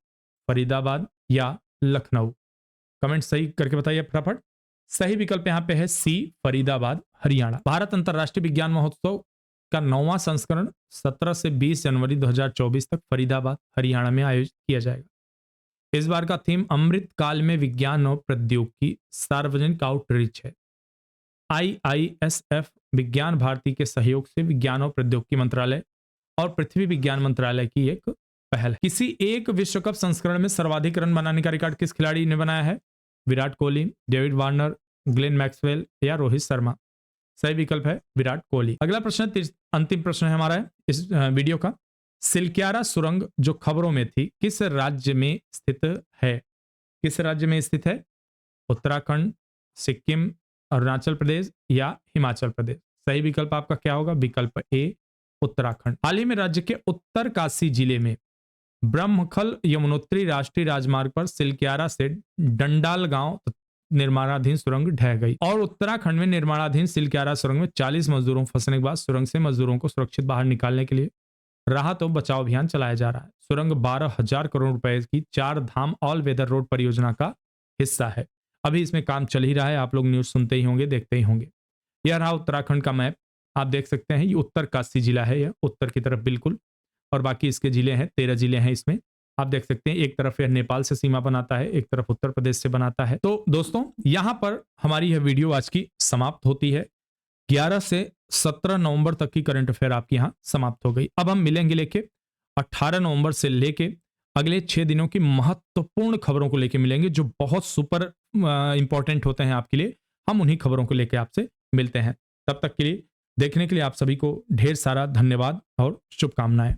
फरीदाबाद या लखनऊ? कमेंट सही करके बताइए फटाफट। सही विकल्प यहाँ पे है सी, फरीदाबाद, हरियाणा। भारत अंतर्राष्ट्रीय विज्ञान महोत्सव का 9वां संस्करण 17 से 20 जनवरी 2024 तक फरीदाबाद, हरियाणा में आयोजित किया जाएगा। इस बार का थीम अमृत काल में विज्ञान और प्रौद्योगिकी, सार्वजनिक आउटरीच है। IISF विज्ञान भारती के सहयोग से विज्ञान और प्रौद्योगिकी मंत्रालय और पृथ्वी विज्ञान मंत्रालय की एक पहल है। किसी एक विश्व कप संस्करण में सर्वाधिक रन बनाने का रिकॉर्ड किस खिलाड़ी ने बनाया है? Virat Kohli, David Warner, Glenn Maxwell या रोहित शर्मा? सही विकल्प है विराट कोहली। अगला प्रश्न, अंतिम प्रश्न है हमारा इस वीडियो का। सिलक्यारा सुरंग जो खबरों में थी किस राज्य में स्थित है? किस राज्य में स्थित है? उत्तराखंड, सिक्किम, अरुणाचल प्रदेश या हिमाचल प्रदेश? सही विकल्प आपका क्या होगा? विकल्प ए, उत्तराखंड। हाल ही में राज्य के उत्तरकाशी जिले में ब्रह्मखल यमुनोत्री राष्ट्रीय राजमार्ग पर सिलक्यारा से डंडाल गांव निर्माणाधीन सुरंग ढह गई और उत्तराखंड में निर्माणाधीन सिलक्यारा सुरंग में 40 मजदूरों फंसने के बाद सुरंग से मजदूरों को सुरक्षित बाहर निकालने के लिए राहत और बचाव अभियान चलाया जा रहा है। सुरंग 12,000 करोड़ रुपए की 4 धाम ऑल वेदर रोड परियोजना का हिस्सा है। अभी इसमें काम चल ही रहा है, आप लोग न्यूज सुनते ही होंगे, देखते ही होंगे। यह रहा उत्तराखंड का मैप, आप देख सकते हैं। ये उत्तरकाशी जिला है, यह उत्तर की तरफ बिल्कुल, और बाकी इसके जिले हैं, 13 जिले हैं इसमें। आप देख सकते हैं एक तरफ यह नेपाल से सीमा बनाता है, एक तरफ उत्तर प्रदेश से बनाता है। तो दोस्तों यहां पर हमारी यह वीडियो आज की समाप्त होती है। 11 से 17 नवंबर तक की करंट अफेयर आपकी यहां समाप्त हो गई। अब हम मिलेंगे लेके 18 नवंबर से लेके अगले 6 दिनों की महत्वपूर्ण खबरों को लेके मिलेंगे, जो बहुत सुपर इंपॉर्टेंट होते हैं आपके लिए। हम उन्हीं खबरों को लेके आपसे मिलते हैं। तब तक के लिए देखने के लिए आप सभी को ढेर सारा धन्यवाद और शुभकामनाएं।